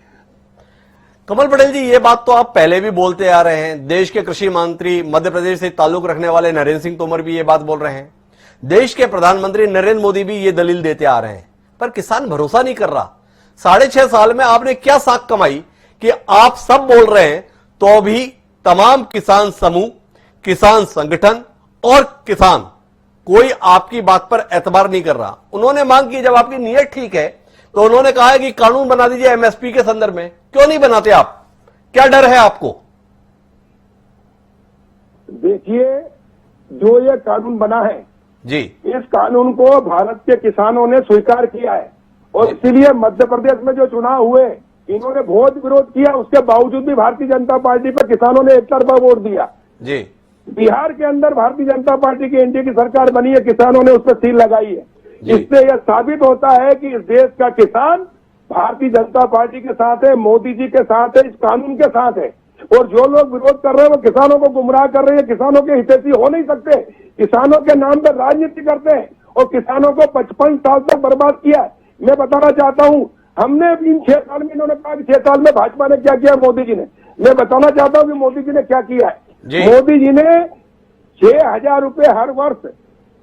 कमल पटेल जी, ये बात तो आप पहले भी बोलते आ रहे हैं। देश के कृषि मंत्री, मध्य प्रदेश से ताल्लुक रखने वाले नरेंद्र सिंह तोमर भी ये बात बोल रहे हैं। देश के प्रधानमंत्री नरेंद्र मोदी भी ये दलील देते आ रहे हैं, पर किसान भरोसा नहीं कर रहा। 6.5 साल में आपने क्या साख कमाई कि आप सब बोल रहे हैं तो भी तमाम किसान समूह, किसान संगठन और किसान कोई आपकी बात पर एतबार नहीं कर रहा। उन्होंने मांग की, जब आपकी नीयत ठीक है तो उन्होंने कहा है कि कानून बना दीजिए एमएसपी के संदर्भ में। क्यों नहीं बनाते आप? क्या डर है आपको? देखिए, जो ये कानून बना है जी, इस कानून को भारत के किसानों ने स्वीकार किया है और इसीलिए मध्य प्रदेश में जो चुनाव हुए इन्होंने बहुत विरोध किया। उसके बावजूद भी भारतीय जनता पार्टी पर किसानों ने एक तरफा वोट दिया। जी, बिहार के अंदर भारतीय जनता पार्टी की एनडीए की सरकार बनी है, किसानों ने उस पर सील लगाई है। जी। इससे यह साबित होता है कि इस देश का किसान भारतीय जनता पार्टी के साथ है, मोदी जी के साथ है, इस कानून के साथ है। और जो लोग विरोध कर रहे हैं वो किसानों को गुमराह कर रहे हैं, किसानों के हितैषी हो नहीं सकते, किसानों के नाम पर राजनीति करते हैं और किसानों को 55 साल तक बर्बाद किया। मैं बताना चाहता हूं, हमने इन 6 साल में, इन्होंने कहा कि 6 साल में भाजपा ने क्या किया, मोदी जी ने, मैं बताना चाहता हूं कि मोदी जी ने क्या किया है। मोदी जी ने 6,000 रुपए हर वर्ष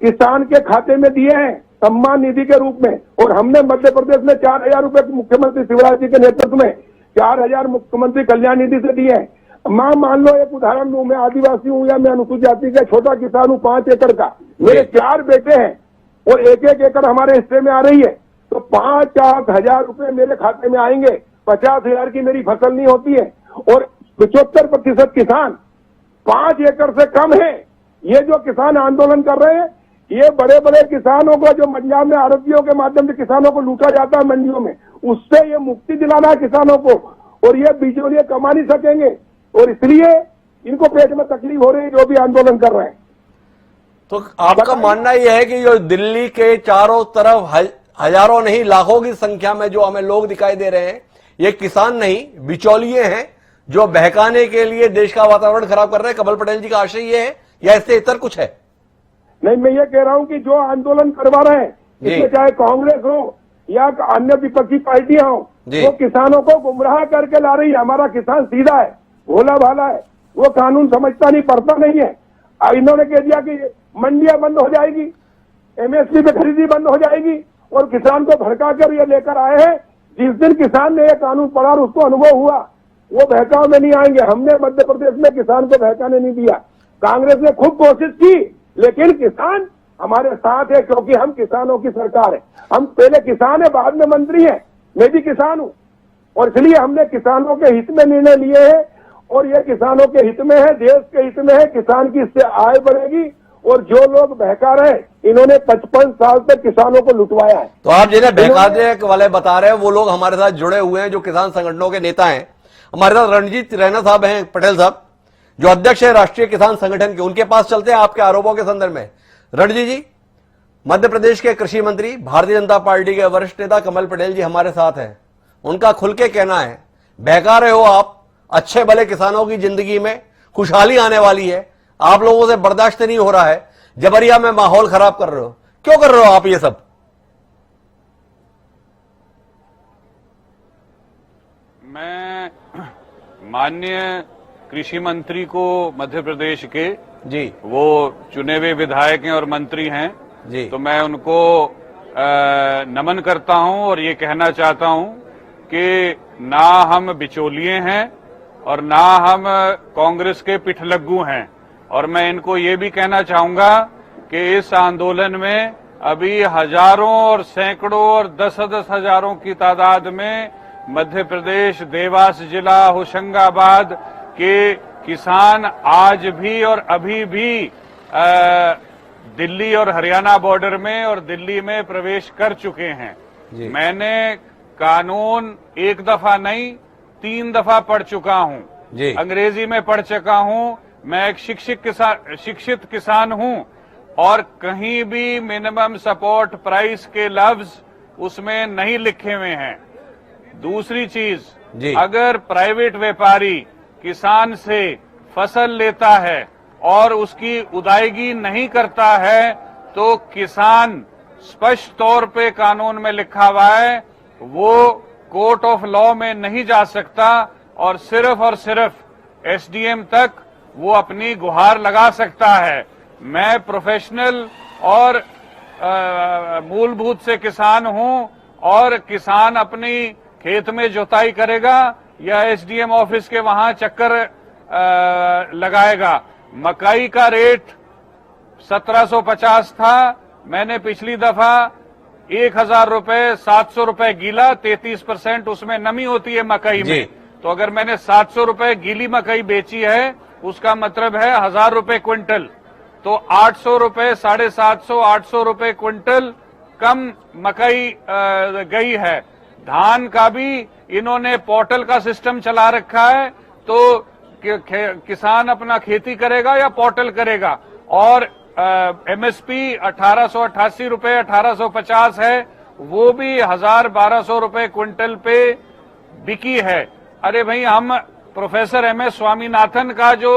किसान के खाते में दिए हैं सम्मान निधि के रूप में, और हमने मध्य प्रदेश में 4,000 रुपए मुख्यमंत्री शिवराज जी के नेतृत्व में 4,000 मुख्यमंत्री कल्याण निधि से दिए हैं। मान लो एक उदाहरण दूं, मैं आदिवासी हूं या मैं अनुसूचित जाति का छोटा किसान हूं, 5 एकड़ का, मेरे 4 बेटे हैं और 1-1 एकड़ हमारे हिस्से में आ रही है, तो 5,000 रुपए मेरे खाते में आएंगे। 50,000 की मेरी फसल नहीं होती है और 75% किसान 5 एकड़ से कम है। ये जो किसान आंदोलन कर रहे हैं, ये बड़े बड़े किसानों को, जो पंजाब में आरतीयों के माध्यम से किसानों को लूटा जाता है मंडियों में, उससे ये मुक्ति दिलाना है किसानों को, और ये बिचौलिए कमा नहीं सकेंगे, और इसलिए इनको पेट में तकलीफ हो रही है जो भी आंदोलन कर रहे हैं। तो आपका मानना यह है कि जो दिल्ली के चारों तरफ हजारों नहीं लाखों की संख्या में जो हमें लोग दिखाई दे रहे हैं, ये किसान नहीं बिचौलिए हैं जो बहकाने के लिए देश का वातावरण खराब कर रहे हैं? कमल पटेल जी का आशय ये है या इससे इतर कुछ है? नहीं, मैं ये कह रहा हूं कि जो आंदोलन करवा रहे हैं, इसमें चाहे कांग्रेस हो या अन्य विपक्षी पार्टियां हो, वो किसानों को गुमराह करके ला रही है। हमारा किसान सीधा है, भोला भाला है, वो कानून समझता नहीं, पढ़ता नहीं है। इन्होंने कह दिया कि मंडियां बंद हो जाएगी, एमएसपी पे खरीदी बंद हो जाएगी, और किसान को भड़का कर ये लेकर आए हैं। जिस दिन किसान ने ये कानून पढ़ा और उसको अनुभव हुआ, वो बहकाव में नहीं आएंगे। हमने मध्य प्रदेश में किसान को बहकाने नहीं दिया। कांग्रेस ने खूब कोशिश की, लेकिन किसान हमारे साथ है, क्योंकि हम किसानों की सरकार है। हम पहले किसान है, बाद में मंत्री हैं। मैं भी किसान हूं और इसलिए हमने किसानों के हित में निर्णय लिए हैं, और ये किसानों के हित में है, देश के हित में है। किसान की इससे आय बढ़ेगी, और जो लोग बहका रहे हैं, इन्होंने 55 साल तक किसानों को लुटवाया है। तो आप जिन्हें बहकाने वाले बता रहे हैं वो लोग हमारे साथ जुड़े हुए हैं, जो किसान संगठनों के नेता हैं। हमारे साथ रणजीत रैना साहब हैं, पटेल साहब जो अध्यक्ष है राष्ट्रीय किसान संगठन के, उनके पास चलते हैं आपके आरोपों के संदर्भ में। रणजीत जी, मध्य प्रदेश के कृषि मंत्री, भारतीय जनता पार्टी के वरिष्ठ नेता कमल पटेल जी हमारे साथ हैं। उनका खुल के कहना है, बहका रहे हो आप, अच्छे भले किसानों की जिंदगी में खुशहाली आने वाली है, आप लोगों से बर्दाश्त नहीं हो रहा है, जबरिया में माहौल खराब कर रहे हो। क्यों कर रहे हो आप ये सब? मैं माननीय कृषि मंत्री को मध्य प्रदेश के जी, वो चुने हुए विधायक हैं और मंत्री हैं जी, तो मैं उनको नमन करता हूं और ये कहना चाहता हूं कि ना हम बिचौलिए हैं और ना हम कांग्रेस के पिठलग्गू हैं। और मैं इनको ये भी कहना चाहूंगा कि इस आंदोलन में अभी हजारों और सैकड़ों और 10-10 हजारों की तादाद में मध्य प्रदेश, देवास जिला, होशंगाबाद के किसान आज भी और अभी भी दिल्ली और हरियाणा बॉर्डर में और दिल्ली में प्रवेश कर चुके हैं। मैंने कानून एक दफा नहीं 3 दफा पढ़ चुका हूं, अंग्रेजी में पढ़ चुका हूं। मैं एक शिक्षित किसान हूं और कहीं भी मिनिमम सपोर्ट प्राइस के लफ्ज उसमें नहीं लिखे हुए हैं। दूसरी चीज, अगर प्राइवेट व्यापारी किसान से फसल लेता है और उसकी उदायगी नहीं करता है तो किसान, स्पष्ट तौर पे कानून में लिखा हुआ है, वो कोर्ट ऑफ लॉ में नहीं जा सकता और सिर्फ एसडीएम तक वो अपनी गुहार लगा सकता है। मैं प्रोफेशनल और मूलभूत से किसान हूं और किसान अपनी खेत में जुताई करेगा या एसडीएम ऑफिस के वहां चक्कर लगाएगा। मकई का रेट 1750 था, मैंने पिछली दफा 1000 रुपए 700 रुपए गीला, 33% उसमें नमी होती है मकई में, तो अगर मैंने 700 रुपए गीली मकई बेची है उसका मतलब है 1000 रुपए क्विंटल, तो 800 रुपए 750 800 रुपए क्विंटल कम मकई गई है। धान का भी इन्होंने पोर्टल का सिस्टम चला रखा है, तो किसान अपना खेती करेगा या पोर्टल करेगा। और एमएसपी 1888 रुपए 1850 है, वो भी 1000-1200 रुपए क्विंटल पे बिकी है। अरे भाई, हम प्रोफेसर एमएस स्वामीनाथन का जो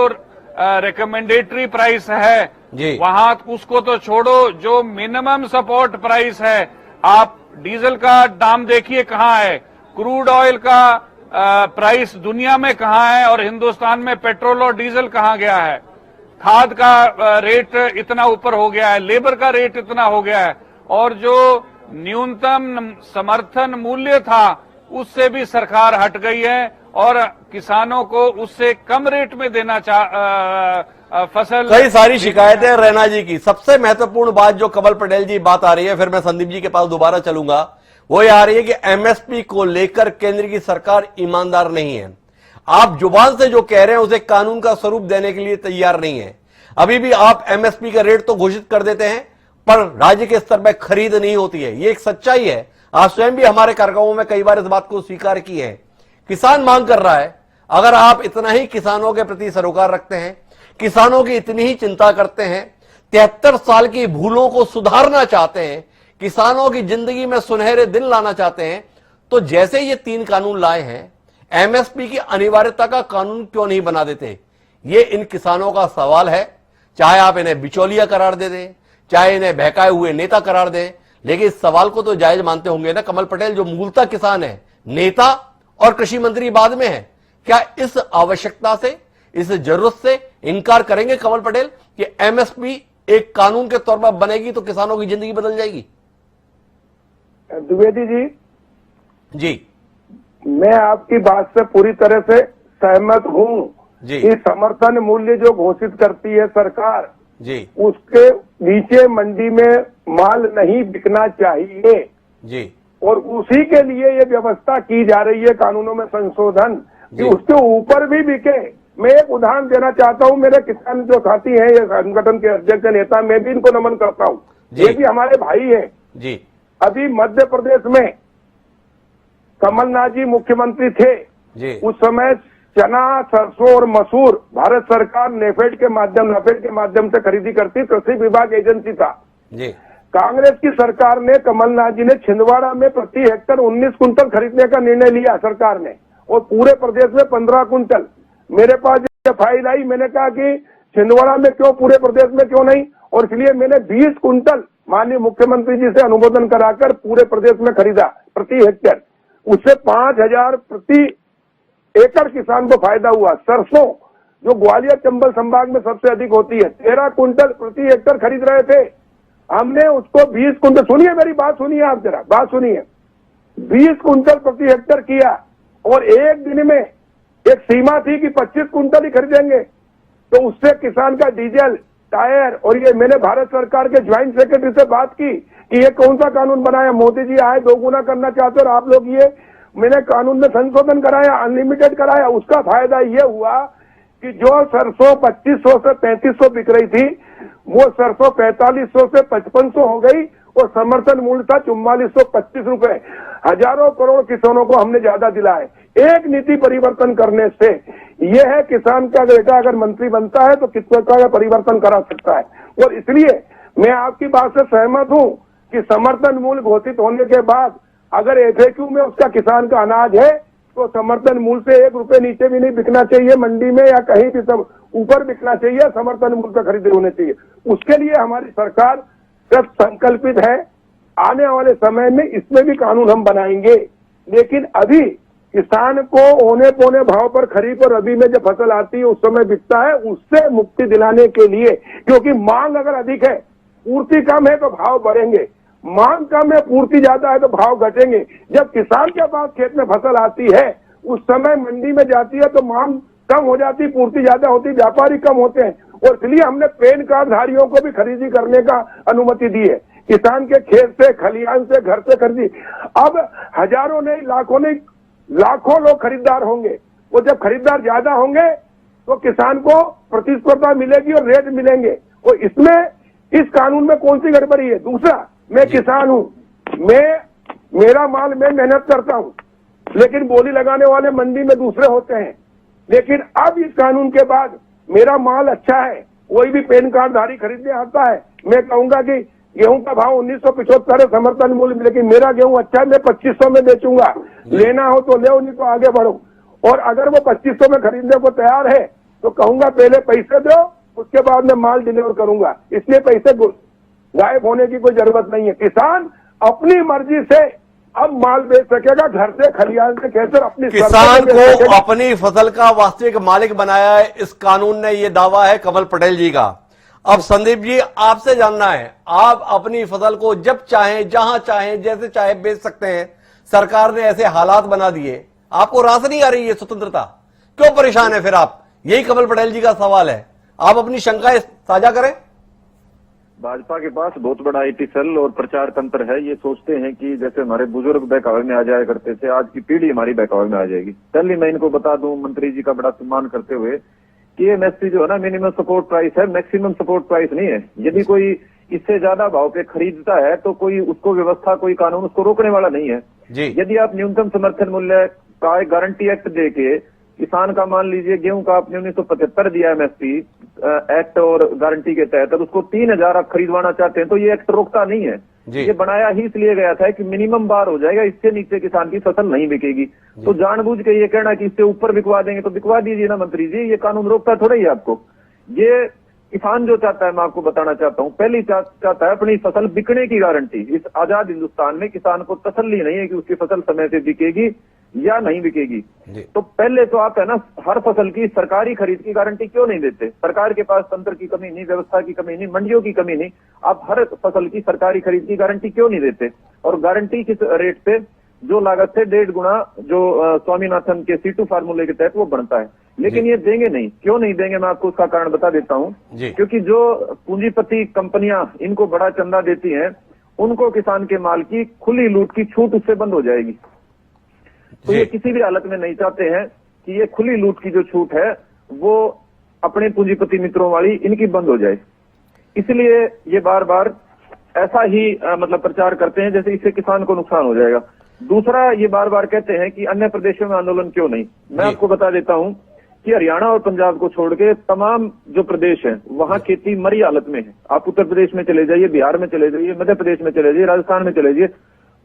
रिकमेंडेटरी प्राइस है वहां उसको तो छोड़ो, जो मिनिमम सपोर्ट प्राइस है, आप डीजल का दाम देखिए कहां है, क्रूड ऑयल का प्राइस दुनिया में कहां है और हिंदुस्तान में पेट्रोल और डीजल कहां गया है। खाद का रेट इतना ऊपर हो गया है, लेबर का रेट इतना हो गया है, और जो न्यूनतम समर्थन मूल्य था उससे भी सरकार हट गई है और किसानों को उससे कम रेट में देना फसल। कई सारी शिकायतें रैना जी की। सबसे महत्वपूर्ण बात जो कमल पटेल जी बात आ रही है, फिर मैं संदीप जी के पास दोबारा चलूंगा, वो ये आ रही है कि एमएसपी को लेकर केंद्र की सरकार ईमानदार नहीं है। आप जुबान से जो कह रहे हैं उसे कानून का स्वरूप देने के लिए तैयार नहीं है। अभी भी आप एमएसपी का रेट तो घोषित कर देते हैं पर राज्य के स्तर पर खरीद नहीं होती है, ये एक सच्चाई है। आप स्वयं भी हमारे कार्यक्रमों में कई बार इस बात को स्वीकार की है। किसान मांग कर रहा है, अगर आप इतना ही किसानों के प्रति सरोकार रखते हैं, किसानों की इतनी ही चिंता करते हैं, 73 साल की भूलों को सुधारना चाहते हैं, किसानों की जिंदगी में सुनहरे दिन लाना चाहते हैं, तो जैसे ये 3 कानून लाए हैं, एमएसपी की अनिवार्यता का कानून क्यों नहीं बना देते? ये इन किसानों का सवाल है। चाहे आप इन्हें बिचौलिया करार दे दें, चाहे इन्हें बहकाए हुए नेता करार दें, लेकिन इस सवाल को तो जायज मानते होंगे ना कमल पटेल, जो मूलतः किसान है, नेता और कृषि मंत्री बाद में है। क्या इस आवश्यकता से, इस जरूरत से इनकार करेंगे कमल पटेल कि एमएसपी एक कानून के तौर पर बनेगी तो किसानों की जिंदगी बदल जाएगी? द्विवेदी जी, मैं आपकी बात से पूरी तरह से सहमत हूं कि समर्थन मूल्य जो घोषित करती है सरकार जी, उसके नीचे मंडी में माल नहीं बिकना चाहिए जी, और उसी के लिए ये व्यवस्था की जा रही है कानूनों में संशोधन कि उसके ऊपर भी बिके। मैं एक उदाहरण देना चाहता हूं, मेरे किसान जो साथी हैं, ये संगठन के अध्यक्ष नेता, मैं भी इनको नमन करता हूं, ये भी हमारे भाई हैं जी। अभी मध्य प्रदेश में कमलनाथ जी मुख्यमंत्री थे जी। उस समय चना, सरसों और मसूर भारत सरकार नेफेड के माध्यम से खरीदी करती, कृषि विभाग एजेंसी था जी। कांग्रेस की सरकार ने, कमलनाथ जी ने छिंदवाड़ा में प्रति हेक्टर 19 कुंटल खरीदने का निर्णय लिया सरकार ने, और पूरे प्रदेश में 15 कुंटल। मेरे पास जब फाइल आई, मैंने कहा कि छिंदवाड़ा में क्यों, पूरे प्रदेश में क्यों नहीं, और इसलिए मैंने 20 कुंटल माननीय मुख्यमंत्री जी से अनुमोदन कराकर पूरे प्रदेश में खरीदा प्रति हेक्टर। उससे 5000 प्रति एकड़ किसान को फायदा हुआ। सरसों जो ग्वालियर चंबल संभाग में सबसे अधिक होती है, 13 कुंटल प्रति हेक्टर खरीद रहे थे, हमने उसको 20 कुंटल, सुनिए मेरी बात सुनिए, आप जरा बात सुनिए, 20 कुंटल प्रति हेक्टर किया, और एक दिन में एक सीमा थी कि 25 कुंटल ही खरीदेंगे। तो उससे किसान का डीजल, टायर, और ये मैंने भारत सरकार के ज्वाइंट सेक्रेटरी से बात की कि ये कौन सा कानून बनाया, मोदी जी आए 2 गुना करना चाहते और आप लोग ये, मैंने कानून में संशोधन कराया, अनलिमिटेड कराया। उसका फायदा ये हुआ कि जो सरसों 2500 से 3300 बिक रही थी, वो सरसों 4500 से 5500 हो गई, और समर्थन मूल्य था 4425 रुपए। हजारों करोड़ किसानों को हमने ज्यादा दिला है एक नीति परिवर्तन करने से। ये है किसान का बेटा अगर मंत्री बनता है तो कितना का परिवर्तन करा सकता है। और इसलिए मैं आपकी बात से सहमत हूं कि समर्थन मूल्य घोषित होने के बाद अगर एफएक्यू में उसका किसान का अनाज है तो समर्थन मूल्य से 1 रुपए नीचे भी नहीं बिकना चाहिए मंडी में, या कहीं भी सब ऊपर बिकना चाहिए, समर्थन मूल्य पर खरीदे होने चाहिए। उसके लिए हमारी सरकार सिर्फ संकल्पित है, आने वाले समय में इसमें भी कानून हम बनाएंगे। लेकिन अभी किसान को औने पौने भाव पर खरीफ और रबी में जब फसल आती है उस समय बिकता है, उससे मुक्ति दिलाने के लिए, क्योंकि मांग अगर अधिक है, पूर्ति कम है तो भाव बढ़ेंगे, मांग कम है पूर्ति ज्यादा है तो भाव घटेंगे। जब किसान के पास खेत में फसल आती है उस समय मंडी में जाती है तो मांग कम हो जाती, पूर्ति ज्यादा होती, व्यापारी कम होते हैं, और इसलिए हमने पैन कार्ड धारियों को भी खरीदी करने का अनुमति दी है। किसान के खेत से, खलिहान से, घर से खरीदी। अब हजारों नहीं, लाखों नहीं, लाखों लोग खरीदार होंगे, और जब खरीदार ज्यादा होंगे तो किसान को प्रतिस्पर्धा मिलेगी और रेट मिलेंगे। और इसमें, इस कानून में कौन सी गड़बड़ी है? दूसरा, मैं किसान हूं, मेरा माल मैं मेहनत करता हूं, लेकिन बोली लगाने वाले मंडी में दूसरे होते हैं। लेकिन अब इस कानून के बाद मेरा माल अच्छा है, कोई भी पैन कार्ड धारी खरीदने आता है, मैं कहूंगा कि गेहूं का भाव 1975 है समर्थन मूल्य, लेकिन मेरा गेहूं अच्छा है, मैं 2500 में बेचूंगा, लेना हो तो ले, नहीं तो आगे बढ़ो। और अगर वो 2500 में खरीदने को तैयार है तो कहूंगा पहले पैसे दो, उसके बाद में माल डिलीवर करूंगा। इसलिए पैसे गायब होने की कोई जरूरत नहीं है। किसान अपनी मर्जी से अब माल बेच सकेगा, घर से, खलिहान से, कैसे अपनी किसान को अपनी फसल का वास्तविक मालिक बनाया है इस कानून ने, यह दावा है कमल पटेल जी का। अब संदीप जी, आपसे जानना है, आप अपनी फसल को जब चाहें, जहां चाहें, जैसे चाहे बेच सकते हैं, सरकार ने ऐसे हालात बना दिए, आपको रास नहीं आ रही है स्वतंत्रता, क्यों परेशान है फिर आप? यही कमल पटेल जी का सवाल है, आप अपनी शंकाएं साझा करें। भाजपा के पास बहुत बड़ा आईटी सेल और प्रचार तंत्र है। ये सोचते हैं कि जैसे हमारे बुजुर्ग बहकावे में आ जाया करते थे, आज की पीढ़ी हमारी बहकावे में आ जाएगी। पहले मैं इनको बता दूं, मंत्री जी का बड़ा सम्मान करते हुए, कि एमएसपी जो है ना, मिनिमम सपोर्ट प्राइस है, मैक्सिमम सपोर्ट प्राइस नहीं है। यदि कोई इससे ज्यादा भाव पे खरीदता है तो कोई उसको व्यवस्था, कोई कानून उसको रोकने वाला नहीं है जी। यदि आप न्यूनतम समर्थन मूल्य का एक गारंटी एक्ट देके किसान का, मान लीजिए गेहूं का आपने 1975 दिया एमएसपी एक्ट और गारंटी के तहत, उसको 3000 आप खरीदवाना चाहते हैं तो ये एक्ट रोकता नहीं है। ये बनाया ही इसलिए गया था कि मिनिमम बार हो जाएगा, इससे नीचे किसान की फसल नहीं बिकेगी। तो जानबूझ के ये कहना कि इससे ऊपर बिकवा देंगे, तो बिकवा दीजिए ना मंत्री जी, ये कानून रोकता थोड़ा ही आपको। ये किसान जो चाहता है, मैं आपको बताना चाहता हूं, पहली चाहता है अपनी फसल बिकने की गारंटी। इस आजाद हिंदुस्तान में किसान को तसल्ली नहीं है कि उसकी फसल समय से बिकेगी या नहीं बिकेगी। तो पहले तो आप है ना, हर फसल की सरकारी खरीद की गारंटी क्यों नहीं देते? सरकार के पास तंत्र की कमी नहीं, व्यवस्था की कमी नहीं, मंडियों की कमी नहीं, आप हर फसल की सरकारी खरीद की गारंटी क्यों नहीं देते? और गारंटी किस रेट पे? जो लागत से 1.5 गुना जो स्वामीनाथन के C2 फार्मूले के तहत वो बनता है। लेकिन ये देंगे नहीं। क्यों नहीं देंगे, मैं आपको उसका कारण बता देता हूँ। क्योंकि जो पूंजीपति कंपनियां इनको बड़ा चंदा देती हैं, उनको किसान के माल की खुली लूट की छूट उससे बंद हो जाएगी। तो ये किसी भी हालत में नहीं चाहते हैं कि ये खुली लूट की जो छूट है वो अपने पूंजीपति मित्रों वाली इनकी बंद हो जाए। इसलिए ये बार बार ऐसा ही मतलब प्रचार करते हैं जैसे इससे किसान को नुकसान हो जाएगा। दूसरा, ये बार बार कहते हैं कि अन्य प्रदेशों में आंदोलन क्यों नहीं। मैं आपको बता देता हूं कि हरियाणा और पंजाब को छोड़ के तमाम जो प्रदेश हैं वहां खेती मरी हालत में है। आप उत्तर प्रदेश में चले जाइए, बिहार में चले जाइए, मध्य प्रदेश में चले जाइए, राजस्थान में चले जाइए,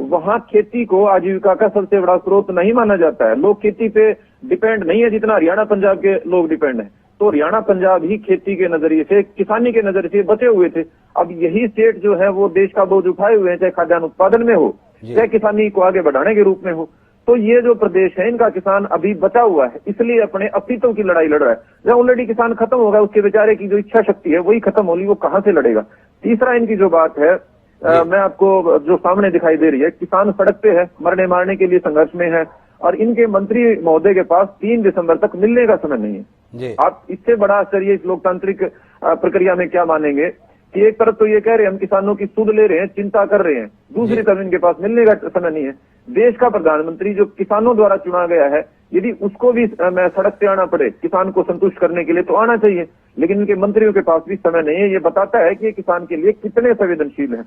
वहां खेती को आजीविका का सबसे बड़ा स्रोत नहीं माना जाता है। लोग खेती पे डिपेंड नहीं है जितना हरियाणा पंजाब के लोग डिपेंड है। तो हरियाणा पंजाब ही खेती के नजरिए से, किसानी के नजरिए से बचे हुए थे। अब यही स्टेट जो है वो देश का बोझ उठाए हुए हैं, चाहे खाद्यान्न उत्पादन में हो, चाहे किसानी को आगे बढ़ाने के रूप में हो। तो ये जो प्रदेश है इनका किसान अभी बचा हुआ है, इसलिए अपने अस्तित्व की लड़ाई लड़ रहा है। जब ऑलरेडी किसान खत्म होगा, उसके बेचारे की जो इच्छा शक्ति है वही खत्म होगी, वो कहां से लड़ेगा। तीसरा, इनकी जो बात है, मैं आपको जो सामने दिखाई दे रही है, किसान सड़क पे है, मरने मारने के लिए संघर्ष में है, और इनके मंत्री महोदय के पास 3 दिसंबर तक मिलने का समय नहीं है। आप इससे बड़ा आश्चर्य इस लोकतांत्रिक प्रक्रिया में क्या मानेंगे कि एक तरफ तो ये कह रहे हैं हम किसानों की सुध ले रहे हैं, चिंता कर रहे हैं, दूसरी तरफ इनके पास मिलने का समय नहीं है। देश का प्रधानमंत्री जो किसानों द्वारा चुना गया है, यदि उसको भी मैं सड़क पे आना पड़े किसान को संतुष्ट करने के लिए तो आना चाहिए, लेकिन इनके मंत्रियों के पास भी समय नहीं है। ये बताता है कि ये किसान के लिए कितने संवेदनशील है।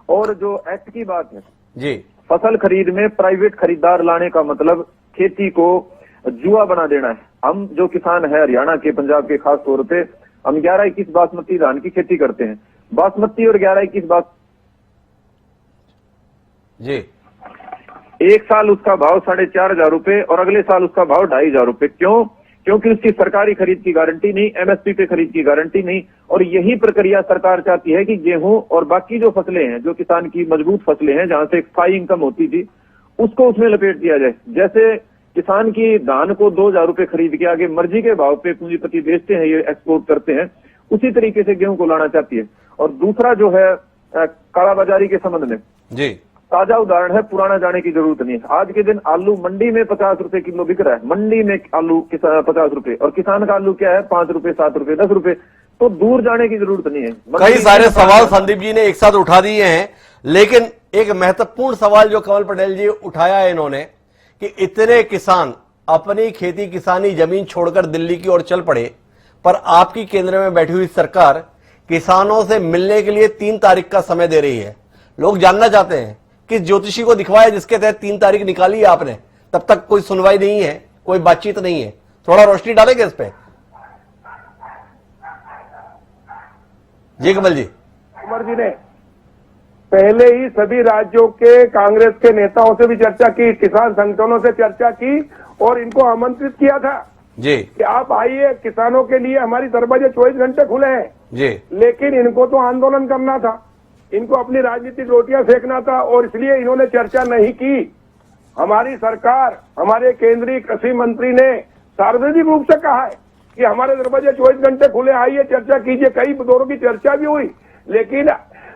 और जो एक्ट की बात है जी, फसल खरीद में प्राइवेट खरीदार लाने का मतलब खेती को जुआ बना देना है। हम जो किसान है हरियाणा के, पंजाब के खास तौर पे, हम 11-21 बासमती धान की खेती करते हैं। बासमती और 11-21 जी, एक साल उसका भाव 4,500 रुपए और अगले साल उसका भाव 2,500 रुपए। क्यों? क्योंकि उसकी सरकारी खरीद की गारंटी नहीं, एमएसपी पे खरीद की गारंटी नहीं। और यही प्रक्रिया सरकार चाहती है कि गेहूं और बाकी जो फसलें हैं, जो किसान की मजबूत फसलें हैं, जहां से स्थायी इनकम होती थी, उसको उसमें लपेट दिया जाए। जैसे किसान की धान को 2,000 रुपए खरीद के आगे मर्जी के भाव पे पूंजीपति बेचते हैं, ये एक्सपोर्ट करते हैं, उसी तरीके से गेहूं को लाना चाहती है। और दूसरा जो है कालाबाजारी के संबंध में जी ताजा उदाहरण है, पुराना जाने की जरूरत नहीं है। आज के दिन आलू मंडी में 50 रुपए किलो बिक रहा है, मंडी में आलू 50 रुपए, और किसान का आलू क्या है 5 रुपए, 7 रुपए, 10 रुपए। तो दूर जाने की जरूरत नहीं है। कई सारे सवाल संदीप जी ने एक साथ उठा दिए हैं, लेकिन एक महत्वपूर्ण सवाल जो कमल पटेल जी उठाया है इन्होंने कि इतने किसान अपनी खेती किसानी जमीन छोड़कर दिल्ली की ओर चल पड़े, पर आपकी केंद्र में बैठी हुई सरकार किसानों से मिलने के लिए 3 तारीख का समय दे रही है। लोग जानना चाहते हैं कि ज्योतिषी को दिखवाया जिसके तहत 3 तारीख निकाली है आपने, तब तक कोई सुनवाई नहीं है, कोई बातचीत नहीं है। थोड़ा रोशनी डालेंगे इस पे जी कमल जी। कुमार जी ने पहले ही सभी राज्यों के कांग्रेस के नेताओं से भी चर्चा की, किसान संगठनों से चर्चा की और इनको आमंत्रित किया था जी कि आप आइए, किसानों के लिए हमारी दरवाजे 24 घंटे खुले हैं। जी लेकिन इनको तो आंदोलन करना था, इनको अपनी राजनीतिक रोटियां सेकना था, और इसलिए इन्होंने चर्चा नहीं की। हमारी सरकार, हमारे केंद्रीय कृषि मंत्री ने सार्वजनिक रूप से कहा है कि हमारे दरवाजे 24 घंटे खुले, आइए चर्चा कीजिए। कई दौरों की चर्चा भी हुई, लेकिन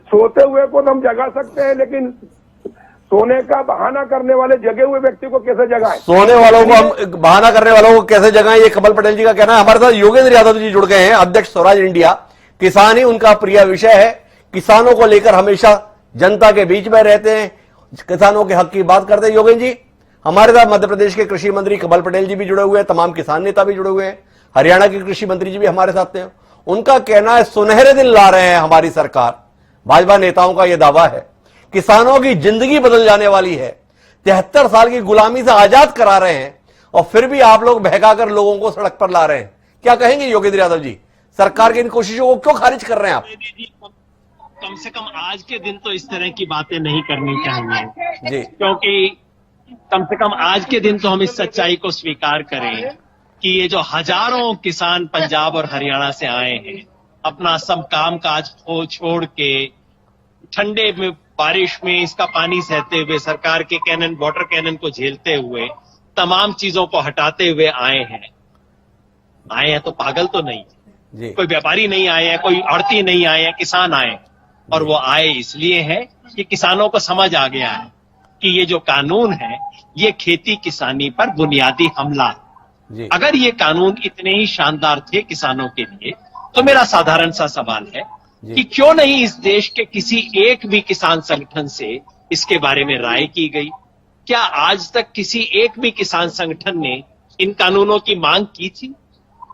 सोते हुए को तो हम जगा सकते हैं, लेकिन सोने का बहाना करने वाले जगे हुए व्यक्ति को कैसे जगाएं? सोने वालों को हम बहाना करने वालों को कैसे जगाएं, ये कमल पटेल जी का कहना है। हमारे साथ योगेंद्र यादव जी जुड़ गए हैं, अध्यक्ष स्वराज इंडिया। किसान ही उनका प्रिय विषय है, किसानों को लेकर हमेशा जनता के बीच में रहते हैं, किसानों के हक की बात करते हैं। योगेंद्र जी, हमारे साथ मध्य प्रदेश के कृषि मंत्री कमल पटेल जी भी जुड़े हुए हैं, तमाम किसान नेता भी जुड़े हुए हैं, हरियाणा के कृषि मंत्री जी भी हमारे साथ हैं। उनका कहना है सुनहरे दिन ला रहे हैं हमारी सरकार। भाजपा नेताओं का यह दावा है किसानों की जिंदगी बदल जाने वाली है, 73 साल की गुलामी से आजाद करा रहे हैं, और फिर भी आप लोग बहकाकर लोगों को सड़क पर ला रहे हैं। क्या कहेंगे योगेंद्र यादव जी, सरकार की इन कोशिशों को क्यों खारिज कर रहे हैं आप? कम से कम आज के दिन तो इस तरह की बातें नहीं करनी चाहिए जी क्योंकि कम से कम आज के दिन तो हम इस सच्चाई को स्वीकार करें कि ये जो हजारों किसान पंजाब और हरियाणा से आए हैं, अपना सब काम काज छोड़ के ठंडे में बारिश में इसका पानी सहते हुए, सरकार के कैनन वाटर कैनन को झेलते हुए, तमाम चीजों को हटाते हुए आए हैं तो पागल तो नहीं, जी कोई व्यापारी नहीं आए हैं, कोई आड़ती नहीं आए हैं, किसान आए। और वो आए इसलिए है कि किसानों को समझ आ गया है कि ये जो कानून है ये खेती किसानी पर बुनियादी हमला है। जी अगर ये कानून इतने ही शानदार थे किसानों के लिए, तो मेरा साधारण सा सवाल है कि क्यों नहीं इस देश के किसी एक भी किसान संगठन से इसके बारे में राय की गई? क्या आज तक किसी एक भी किसान संगठन ने इन कानूनों की मांग की थी?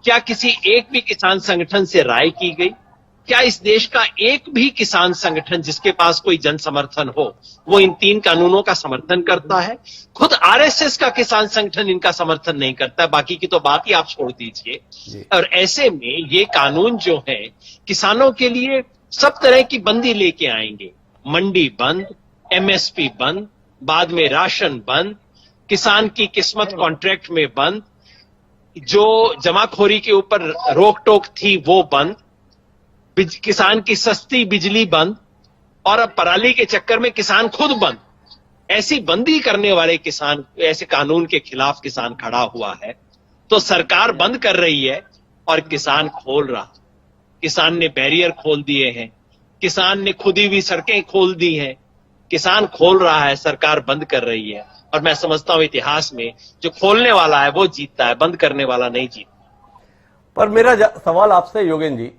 क्या किसी एक भी किसान संगठन से राय की गई? क्या इस देश का एक भी किसान संगठन जिसके पास कोई जन समर्थन हो वो इन 3 कानूनों का समर्थन करता है? खुद आरएसएस का किसान संगठन इनका समर्थन नहीं करता है, बाकी की तो बात ही आप छोड़ दीजिए। और ऐसे में ये कानून जो है किसानों के लिए सब तरह की बंदी लेके आएंगे। मंडी बंद, एमएसपी बंद, बाद में राशन बंद, किसान की किस्मत कॉन्ट्रैक्ट में बंद, जो जमाखोरी के ऊपर रोक टोक थी वो बंद, किसान की सस्ती बिजली बंद, और अब पराली के चक्कर में किसान खुद बंद। ऐसी बंदी करने वाले किसान, ऐसे कानून के खिलाफ किसान खड़ा हुआ है, तो सरकार बंद कर रही है और किसान खोल रहा। किसान ने बैरियर खोल दिए हैं, किसान ने खुदी हुई सड़कें खोल दी हैं, किसान खोल रहा है, सरकार बंद कर रही है। और मैं समझता हूं इतिहास में जो खोलने वाला है वो जीतता है, बंद करने वाला नहीं जीतता। पर मेरा सवाल आपसे योगेंद्र जी,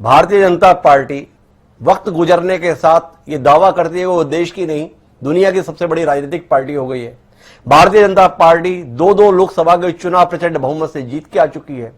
भारतीय जनता पार्टी वक्त गुजरने के साथ ये दावा करती है कि वो देश की नहीं दुनिया की सबसे बड़ी राजनीतिक पार्टी हो गई है। भारतीय जनता पार्टी 2 लोकसभा के चुनाव प्रचंड बहुमत से जीत के आ चुकी है,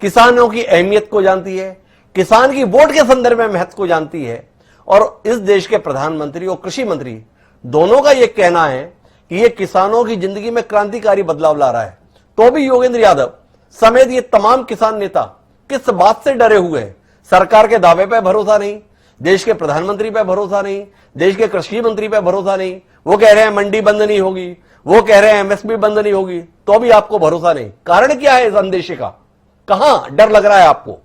किसानों की अहमियत को जानती है, किसान की वोट के संदर्भ में महत्व को जानती है, और इस देश के प्रधानमंत्री और कृषि मंत्री दोनों का यह कहना है कि यह किसानों की जिंदगी में क्रांतिकारी बदलाव ला रहा है। तो भी योगेंद्र यादव समेत ये तमाम किसान नेता किस बात से डरे हुए हैं? सरकार के दावे पे भरोसा नहीं, देश के प्रधानमंत्री पे भरोसा नहीं, देश के कृषि मंत्री पे भरोसा नहीं। वो कह रहे हैं मंडी बंद नहीं होगी, वो कह रहे हैं एमएसपी बंद नहीं होगी, तो भी आपको भरोसा नहीं। कारण क्या है इस अंदेशे का? कहां डर लग रहा है आपको?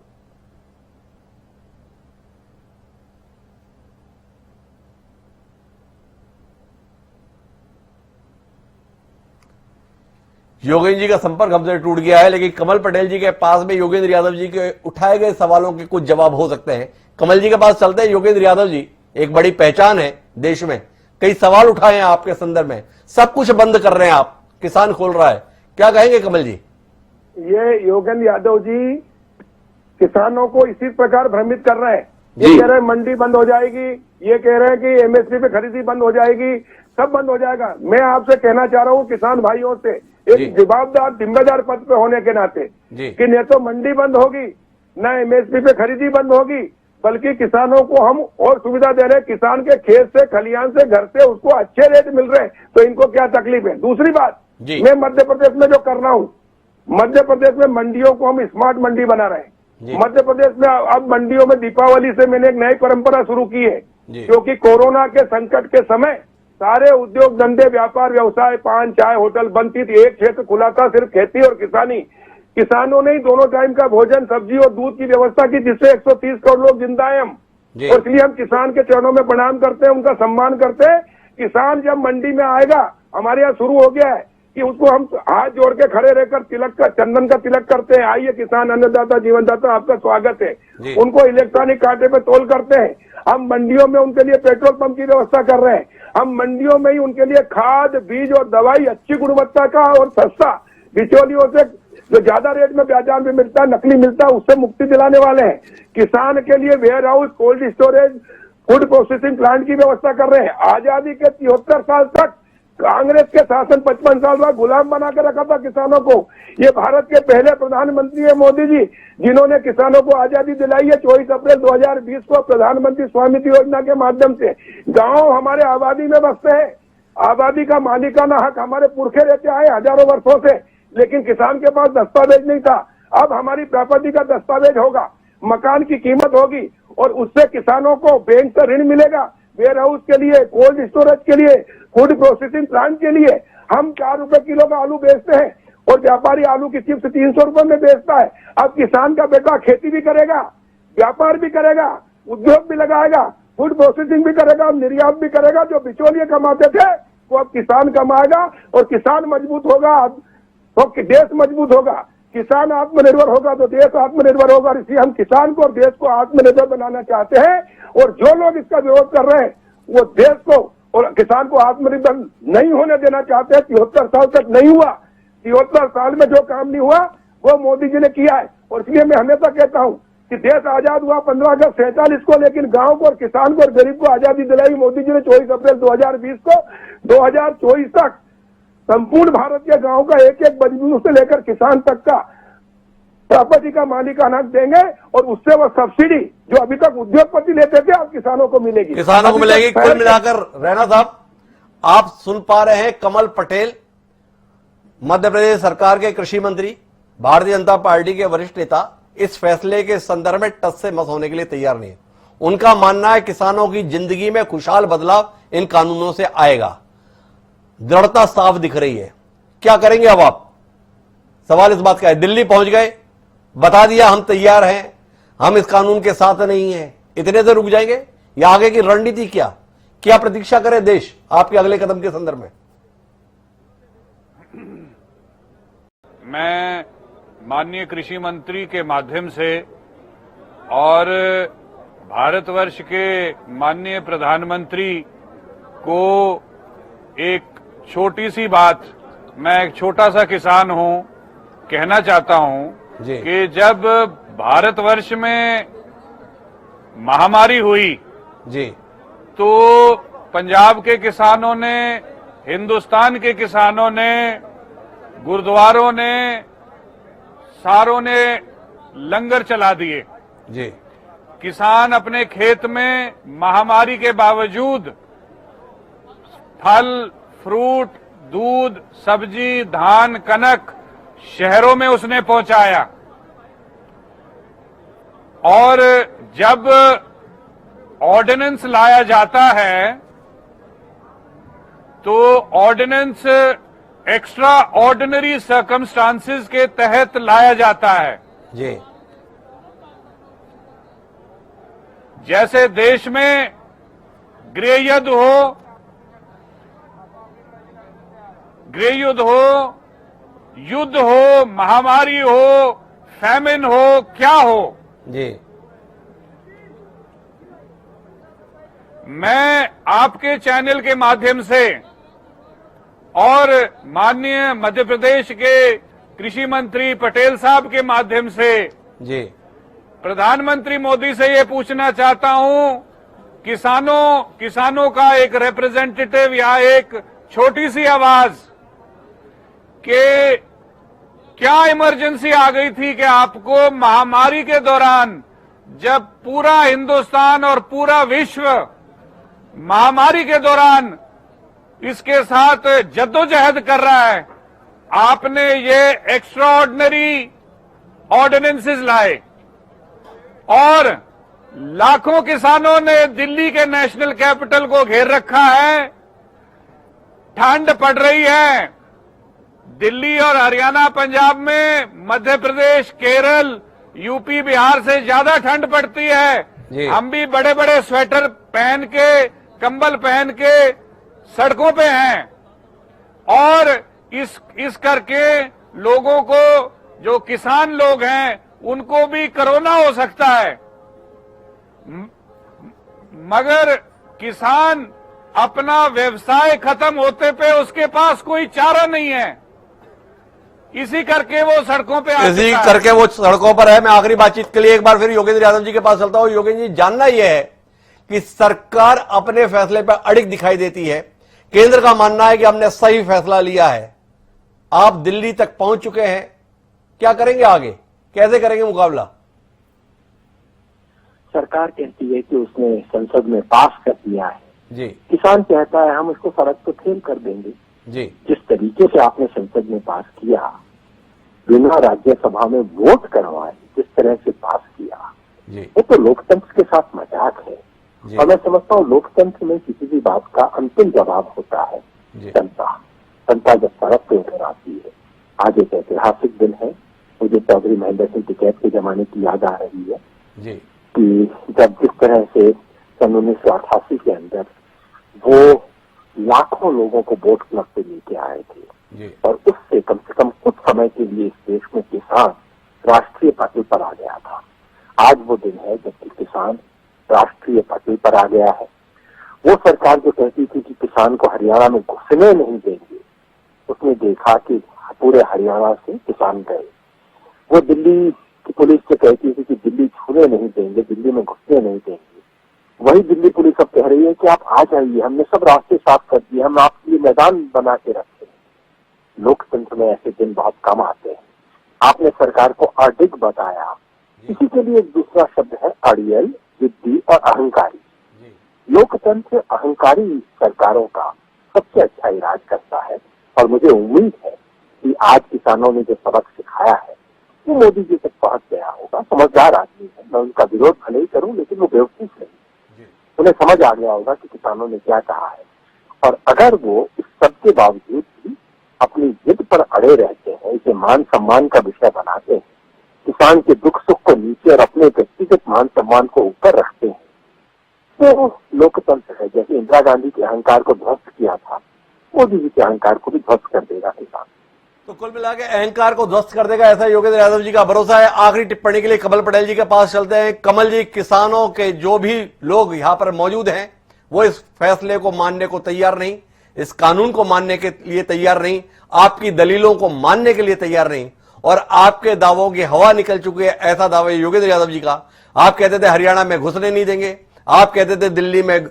योगेंद्र जी का संपर्क हमसे टूट गया है, लेकिन कमल पटेल जी के पास में योगेंद्र यादव जी के उठाए गए सवालों के कुछ जवाब हो सकते हैं। कमल जी के पास चलते हैं। योगेंद्र यादव जी एक बड़ी पहचान है देश में, कई सवाल उठाए हैं आपके संदर्भ में, सब कुछ बंद कर रहे हैं आप, किसान खोल रहा है, क्या कहेंगे कमल जी? ये योगेंद्र यादव जी किसानों को इसी प्रकार भ्रमित कर रहे हैं। ये कह रहे हैं मंडी बंद हो जाएगी, ये कह रहे हैं कि एमएसपी पे खरीदी बंद हो जाएगी, सब बंद हो जाएगा। मैं आपसे कहना चाह रहा हूँ किसान भाइयों से, एक जवाबदार जिम्मेदार पद पे होने के नाते, कि न तो मंडी बंद होगी, न एमएसपी पे खरीदी बंद होगी, बल्कि किसानों को हम और सुविधा दे रहे हैं। किसान के खेत से, खलिहान से, घर से उसको अच्छे रेट मिल रहे हैं, तो इनको क्या तकलीफ है? दूसरी बात, मैं मध्य प्रदेश में जो कर रहा हूँ, मध्य प्रदेश में मंडियों को हम स्मार्ट मंडी बना रहे हैं। मध्य प्रदेश में अब मंडियों में दीपावली से मैंने एक नई परंपरा शुरू की है, क्योंकि कोरोना के संकट के समय सारे उद्योग धंधे, व्यापार, व्यवसाय, पान, चाय, होटल बंद थी, एक क्षेत्र खुला था, सिर्फ खेती और किसानी। किसानों ने ही दोनों टाइम का भोजन, सब्जी और दूध की व्यवस्था की, जिससे 130 करोड़ लोग जिंदा हैं हम। और इसलिए हम किसान के चरणों में प्रणाम करते हैं, उनका सम्मान करते हैं। किसान जब मंडी में आएगा, हमारे यहाँ शुरू हो गया है कि उसको हम हाथ जोड़ के खड़े रहकर तिलक का, चंदन का तिलक करते हैं। आइए किसान अन्नदाता जीवनदाता, आपका स्वागत है। उनको इलेक्ट्रॉनिक कांटे पे तोल करते हैं। हम मंडियों में उनके लिए पेट्रोल पंप की व्यवस्था कर रहे हैं। हम मंडियों में ही उनके लिए खाद, बीज और दवाई अच्छी गुणवत्ता का और सस्ता, बिचौलियों से जो ज्यादा रेट में बाजार में मिलता है, नकली मिलता है, उससे मुक्ति दिलाने वाले हैं। किसान के लिए warehouse, cold storage, food processing plant की व्यवस्था कर रहे हैं। आजादी के 73 साल तक कांग्रेस के शासन 55 साल बाद गुलाम बना कर रखा था किसानों को। ये भारत के पहले प्रधानमंत्री है मोदी जी, जिन्होंने किसानों को आजादी दिलाई है। 24 अप्रैल 2020 को प्रधानमंत्री स्वामित्व योजना के माध्यम से गांव हमारे आबादी में बसते हैं। आबादी का मालिकाना हक हमारे पुरखे लेते आए हजारों वर्षों से, लेकिन किसान के पास दस्तावेज नहीं था। अब हमारी प्रॉपर्टी का दस्तावेज होगा, मकान की कीमत होगी, और उससे किसानों को बैंक से ऋण मिलेगा। वेयर हाउस के लिए, कोल्ड स्टोरेज के लिए, फूड प्रोसेसिंग प्लांट के लिए। हम 4 रुपए किलो का आलू बेचते हैं और व्यापारी आलू की चिप्स 300 रुपए में बेचता है। अब किसान का बेटा खेती भी करेगा, व्यापार भी करेगा, उद्योग भी लगाएगा, फूड प्रोसेसिंग भी करेगा, निर्यात भी करेगा। जो बिचौलिए कमाते थे वो अब किसान कमाएगा, और किसान मजबूत होगा तो देश मजबूत होगा। किसान आत्मनिर्भर होगा तो देश आत्मनिर्भर होगा। इसलिए हम किसान को और देश को आत्मनिर्भर बनाना चाहते हैं, और जो लोग इसका विरोध कर रहे हैं वो देश को और किसान को आत्मनिर्भर नहीं होने देना चाहते हैं। 73 साल तक नहीं हुआ, 73 साल में जो काम नहीं हुआ वो मोदी जी ने किया है। और इसलिए मैं हमेशा कहता हूं कि देश आजाद हुआ 15 अगस्त 47 को, लेकिन गांव को और किसान को और गरीब को आजादी दिलाई मोदी जी ने 24 अप्रैल 2020 को। 2024 तक संपूर्ण भारत के गांव का एक एक मजदूर से लेकर किसान तक का प्रॉपर्टी का मालिकाना हक देंगे, और उससे वो सब्सिडी जो अभी तक उद्योगपति लेते थे अब किसानों को मिलेगी। किसानों को मिलेगी। कुल मिलाकर रैना साहब, आप सुन पा रहे हैं, कमल पटेल मध्य प्रदेश सरकार के कृषि मंत्री, भारतीय जनता पार्टी के वरिष्ठ नेता, इस फैसले के संदर्भ में टस से मस होने के लिए तैयार नहीं है। उनका मानना है किसानों की जिंदगी में खुशहाल बदलाव इन कानूनों से आएगा। दृढ़ता साफ दिख रही है। क्या करेंगे अब आप? सवाल इस बात का है। दिल्ली पहुंच गए, बता दिया हम तैयार हैं, हम इस कानून के साथ नहीं हैं, इतने से रुक जाएंगे या आगे की रणनीति क्या प्रतीक्षा करे देश आपके अगले कदम के संदर्भ में? मैं माननीय कृषि मंत्री के माध्यम से और भारतवर्ष के माननीय प्रधानमंत्री को एक छोटी सी बात, मैं एक छोटा सा किसान हूं, कहना चाहता हूं कि जब भारतवर्ष में महामारी हुई जी, तो पंजाब के किसानों ने, हिंदुस्तान के किसानों ने, गुरुद्वारों ने, सारों ने लंगर चला दिए। जी, किसान अपने खेत में महामारी के बावजूद फल, फ्रूट, दूध, सब्जी, धान, कनक शहरों में उसने पहुंचाया। और जब ऑर्डिनेंस लाया जाता है तो ऑर्डिनेंस एक्स्ट्रा ऑर्डिनरी सर्कमस्टांसेस के तहत लाया जाता है। जी, जैसे देश में गृह युद्ध हो, युद्ध हो, महामारी हो, फैमिन हो, क्या हो, जी मैं आपके चैनल के माध्यम से और माननीय मध्य प्रदेश के कृषि मंत्री पटेल साहब के माध्यम से जी प्रधानमंत्री मोदी से ये पूछना चाहता हूं, किसानों का एक रिप्रेजेंटेटिव या एक छोटी सी आवाज कि क्या इमरजेंसी आ गई थी कि आपको महामारी के दौरान, जब पूरा हिंदुस्तान और पूरा विश्व महामारी के दौरान इसके साथ जद्दोजहद कर रहा है, आपने ये एक्स्ट्राऑर्डिनरी ऑर्डिनेंसेस लाए और लाखों किसानों ने दिल्ली के नेशनल कैपिटल को घेर रखा है। ठंड पड़ रही है, दिल्ली और हरियाणा, पंजाब में, मध्य प्रदेश, केरल, यूपी, बिहार से ज्यादा ठंड पड़ती है। हम भी बड़े बड़े स्वेटर पहन के, कंबल पहन के सड़कों पे हैं और इस करके लोगों को, जो किसान लोग हैं, उनको भी कोरोना हो सकता है। मगर किसान अपना व्यवसाय खत्म होते पे उसके पास कोई चारा नहीं है, इसी करके वो सड़कों पे इसी करके वो सड़कों पर है। मैं आखिरी बातचीत के लिए एक बार फिर योगेंद्र यादव जी के पास चलता हूं। योगेंद्र जी, जानना यह है कि सरकार अपने फैसले पर अड़िग दिखाई देती है। केंद्र का मानना है कि हमने सही फैसला लिया है। आप दिल्ली तक पहुंच चुके हैं, क्या करेंगे आगे, कैसे करेंगे मुकाबला? सरकार कहती है कि उसने संसद में पास कर दिया है जी। किसान कहता है हम इसको सड़क पर फेल कर देंगे जी। जिस तरीके से आपने संसद में पास किया, बिना राज्यसभा में वोट करवाए जिस तरह से पास किया, जी। वो तो लोकतंत्र के साथ मजाक है। और मैं समझता हूँ लोकतंत्र में किसी भी बात का अंतिम जवाब होता है जनता जब सड़क पे उतर आती है। आज एक ऐतिहासिक दिन है, मुझे चौधरी महेंद्र सिंह टिकैत के जमाने की याद आ रही है जी। कि जब जिस तरह से सन 1988 के अंदर वो लाखों लोगों को वोट क्लब पे लेके आए थे जी। और उससे कम से कम कुछ समय के लिए इस देश में किसान राष्ट्रीय पटल पर आ गया था। आज वो दिन है जबकि किसान राष्ट्रीय पटल पर आ गया है। वो सरकार जो कहती थी कि किसान को हरियाणा में घुसने नहीं देंगे, उसने देखा कि पूरे हरियाणा से किसान गए। वो दिल्ली की पुलिस जो कहती थी कि दिल्ली छूने नहीं देंगे, दिल्ली में घुसने नहीं देंगे, वही दिल्ली पुलिस अब कह रही है कि आप आ जाइए, हमने सब रास्ते साफ कर दिए, हम आपके लिए मैदान बना के रखते हैं। लोकतंत्र में ऐसे दिन बहुत कम आते हैं। आपने सरकार को अडिग बताया, इसी के लिए एक दूसरा शब्द है अड़ियल, जिद्दी और अहंकारी। लोकतंत्र अहंकारी सरकारों का सबसे अच्छा इलाज करता है और मुझे उम्मीद है कि आज किसानों ने जो सबक सिखाया है वो मोदी जी तक पहुंच गया होगा। समझदार आदमी है, मैं उनका विरोध भले ही करूं लेकिन वो बेवकूफ नहीं। उन्हें समझ आ गया होगा कि किसानों ने क्या कहा है और अगर वो इस सब के बावजूद भी अपनी जिद पर अड़े रहते हैं, इसे मान सम्मान का विषय बनाते हैं, किसान के दुख सुख को नीचे और अपने व्यक्तिगत मान सम्मान को ऊपर रखते हैं, तो लोकतंत्र है। जैसे इंदिरा गांधी के अहंकार को ध्वस्त किया था, मोदी जी के अहंकार को भी ध्वस्त कर देगा किसान। तो कुल मिला के अहंकार को ध्वस्त कर देगा, ऐसा योगेंद्र यादव जी का भरोसा है। आखिरी टिप्पणी के लिए कमल पटेल जी के पास चलते हैं। कमल जी, किसानों के जो भी लोग यहां पर मौजूद हैं वो इस फैसले को मानने को तैयार नहीं, इस कानून को मानने के लिए तैयार नहीं, आपकी दलीलों को मानने के लिए तैयार नहीं और आपके दावों की हवा निकल चुकी है, ऐसा दावा योगेंद्र यादव जी का। आप कहते थे हरियाणा में घुसने नहीं देंगे, आप कहते थे दिल्ली में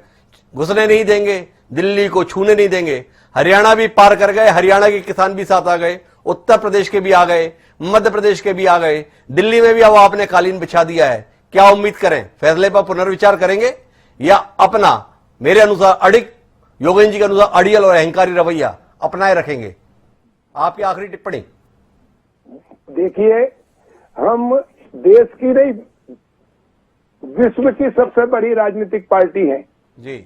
घुसने नहीं देंगे, दिल्ली को छूने नहीं देंगे। हरियाणा भी पार कर गए, हरियाणा के किसान भी साथ आ गए, उत्तर प्रदेश के भी आ गए, मध्य प्रदेश के भी आ गए, दिल्ली में भी अब आपने कालीन बिछा दिया है। क्या उम्मीद करें, फैसले पर पुनर्विचार करेंगे या अपना, मेरे अनुसार अड़िग, योगेंद्र जी के अनुसार अड़ियल और अहंकारी रवैया अपनाए रखेंगे? आपकी आखिरी टिप्पणी। देखिए, हम देश की नहीं विश्व की सबसे बड़ी राजनीतिक पार्टी है जी।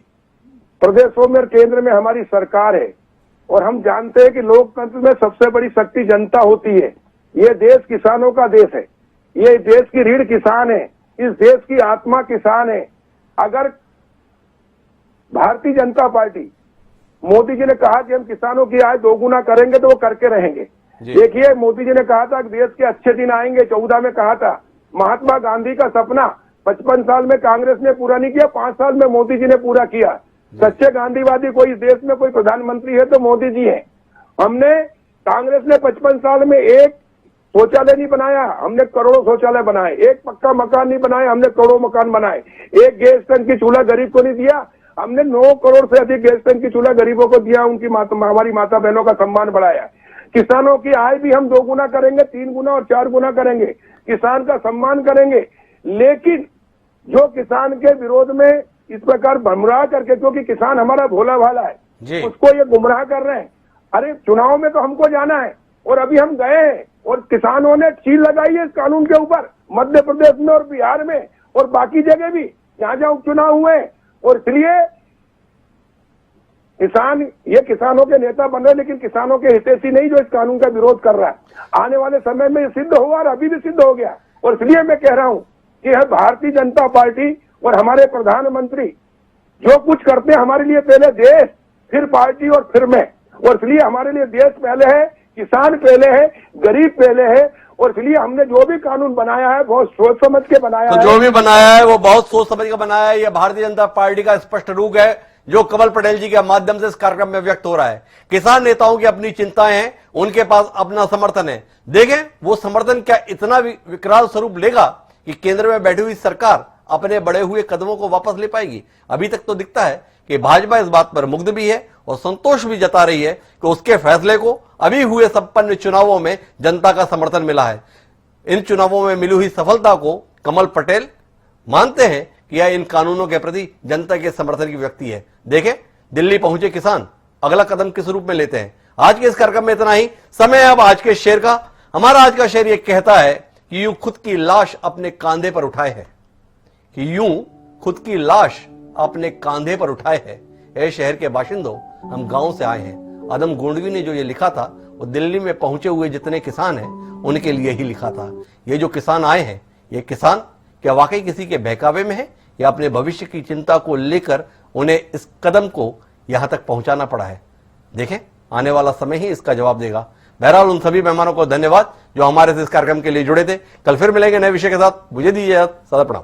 प्रदेशों में और केंद्र में हमारी सरकार है और हम जानते हैं कि लोकतंत्र में सबसे बड़ी शक्ति जनता होती है। ये देश किसानों का देश है, ये देश की रीढ़ किसान है, इस देश की आत्मा किसान है। अगर भारतीय जनता पार्टी, मोदी जी ने कहा कि हम किसानों की आय दोगुना करेंगे तो वो करके रहेंगे। देखिए, मोदी जी ने कहा था कि देश के अच्छे दिन आएंगे, 14 में कहा था। महात्मा गांधी का सपना 55 साल में कांग्रेस ने पूरा नहीं किया, 5 साल में मोदी जी ने पूरा किया। सच्चे गांधीवादी कोई इस देश में कोई प्रधानमंत्री है तो मोदी जी हैं। हमने कांग्रेस ने 55 साल में एक शौचालय नहीं बनाया, हमने करोड़ों शौचालय बनाए। एक पक्का मकान नहीं बनाया, हमने करोड़ों मकान बनाए। एक गैस टंकी चूल्हा गरीब को नहीं दिया, हमने 9 करोड़ से अधिक गैस टंकी चूल्हा गरीबों को दिया। उनकी हमारी माता बहनों का सम्मान बढ़ाया। किसानों की आय भी हम 2 गुना करेंगे, 3 गुना और 4 गुना करेंगे। किसान का सम्मान करेंगे। लेकिन जो किसान के विरोध में इस प्रकार गुमराह करके, क्योंकि किसान हमारा भोला भाला है, उसको ये गुमराह कर रहे हैं। अरे चुनाव में तो हमको जाना है और अभी हम गए हैं और किसानों ने चील लगाई है इस कानून के ऊपर, मध्य प्रदेश में और बिहार में और बाकी जगह भी जहां जहां उपचुनाव हुए। और इसलिए किसान, ये किसानों के नेता बन रहे, लेकिन किसानों के हितैषी नहीं जो इस कानून का विरोध कर रहा है। आने वाले समय में ये सिद्ध हुआ और अभी भी सिद्ध हो गया। और इसलिए मैं कह रहा हूं कि यह भारतीय जनता पार्टी और हमारे प्रधानमंत्री जो कुछ करते हैं हमारे लिए, पहले देश, फिर पार्टी और फिर मैं। और इसलिए हमारे लिए देश पहले है, किसान पहले है, गरीब पहले है। और इसलिए हमने जो भी कानून बनाया है बहुत सोच समझ के बनाया है। तो जो भी बनाया है वो बहुत सोच समझ के बनाया है। यह भारतीय जनता पार्टी का स्पष्ट रूप है जो कमल पटेल जी के माध्यम से इस कार्यक्रम में व्यक्त हो रहा है। किसान नेताओं की अपनी चिंताएं हैं, उनके पास अपना समर्थन है। देखें वो समर्थन क्या इतना विकराल स्वरूप लेगा कि केंद्र में बैठी हुई सरकार अपने बढ़े हुए कदमों को वापस ले पाएगी। अभी तक तो दिखता है कि भाजपा इस बात पर मुग्ध भी है और संतोष भी जता रही है कि उसके फैसले को अभी हुए संपन्न चुनावों में जनता का समर्थन मिला है। इन चुनावों में मिली हुई सफलता को कमल पटेल मानते हैं कि यह इन कानूनों के प्रति जनता के समर्थन की व्यक्ति है। देखें दिल्ली पहुंचे किसान अगला कदम किस रूप में लेते हैं। आज के इस कार्यक्रम में इतना ही। समय है अब आज के शेर का। हमारा आज का शेर यह कहता है कि यूं खुद की लाश अपने कांधे पर उठाए है, कि यूं खुद की लाश अपने कांधे पर उठाए है। ऐ शहर के बाशिंदों, हम गांव से आए हैं। आदम गोंडवी ने जो ये लिखा था वो दिल्ली में पहुंचे हुए जितने किसान हैं उनके लिए ही लिखा था। ये जो किसान आए हैं, ये किसान क्या वाकई किसी के बहकावे में है या अपने भविष्य की चिंता को लेकर उन्हें इस कदम को यहां तक पहुंचाना पड़ा है? देखें आने वाला समय ही इसका जवाब देगा। बहरहाल उन सभी मेहमानों को धन्यवाद जो हमारे इस कार्यक्रम के लिए जुड़े थे। कल फिर मिलेंगे नए विषय के साथ। मुझे दीजिए सदा प्रणाम।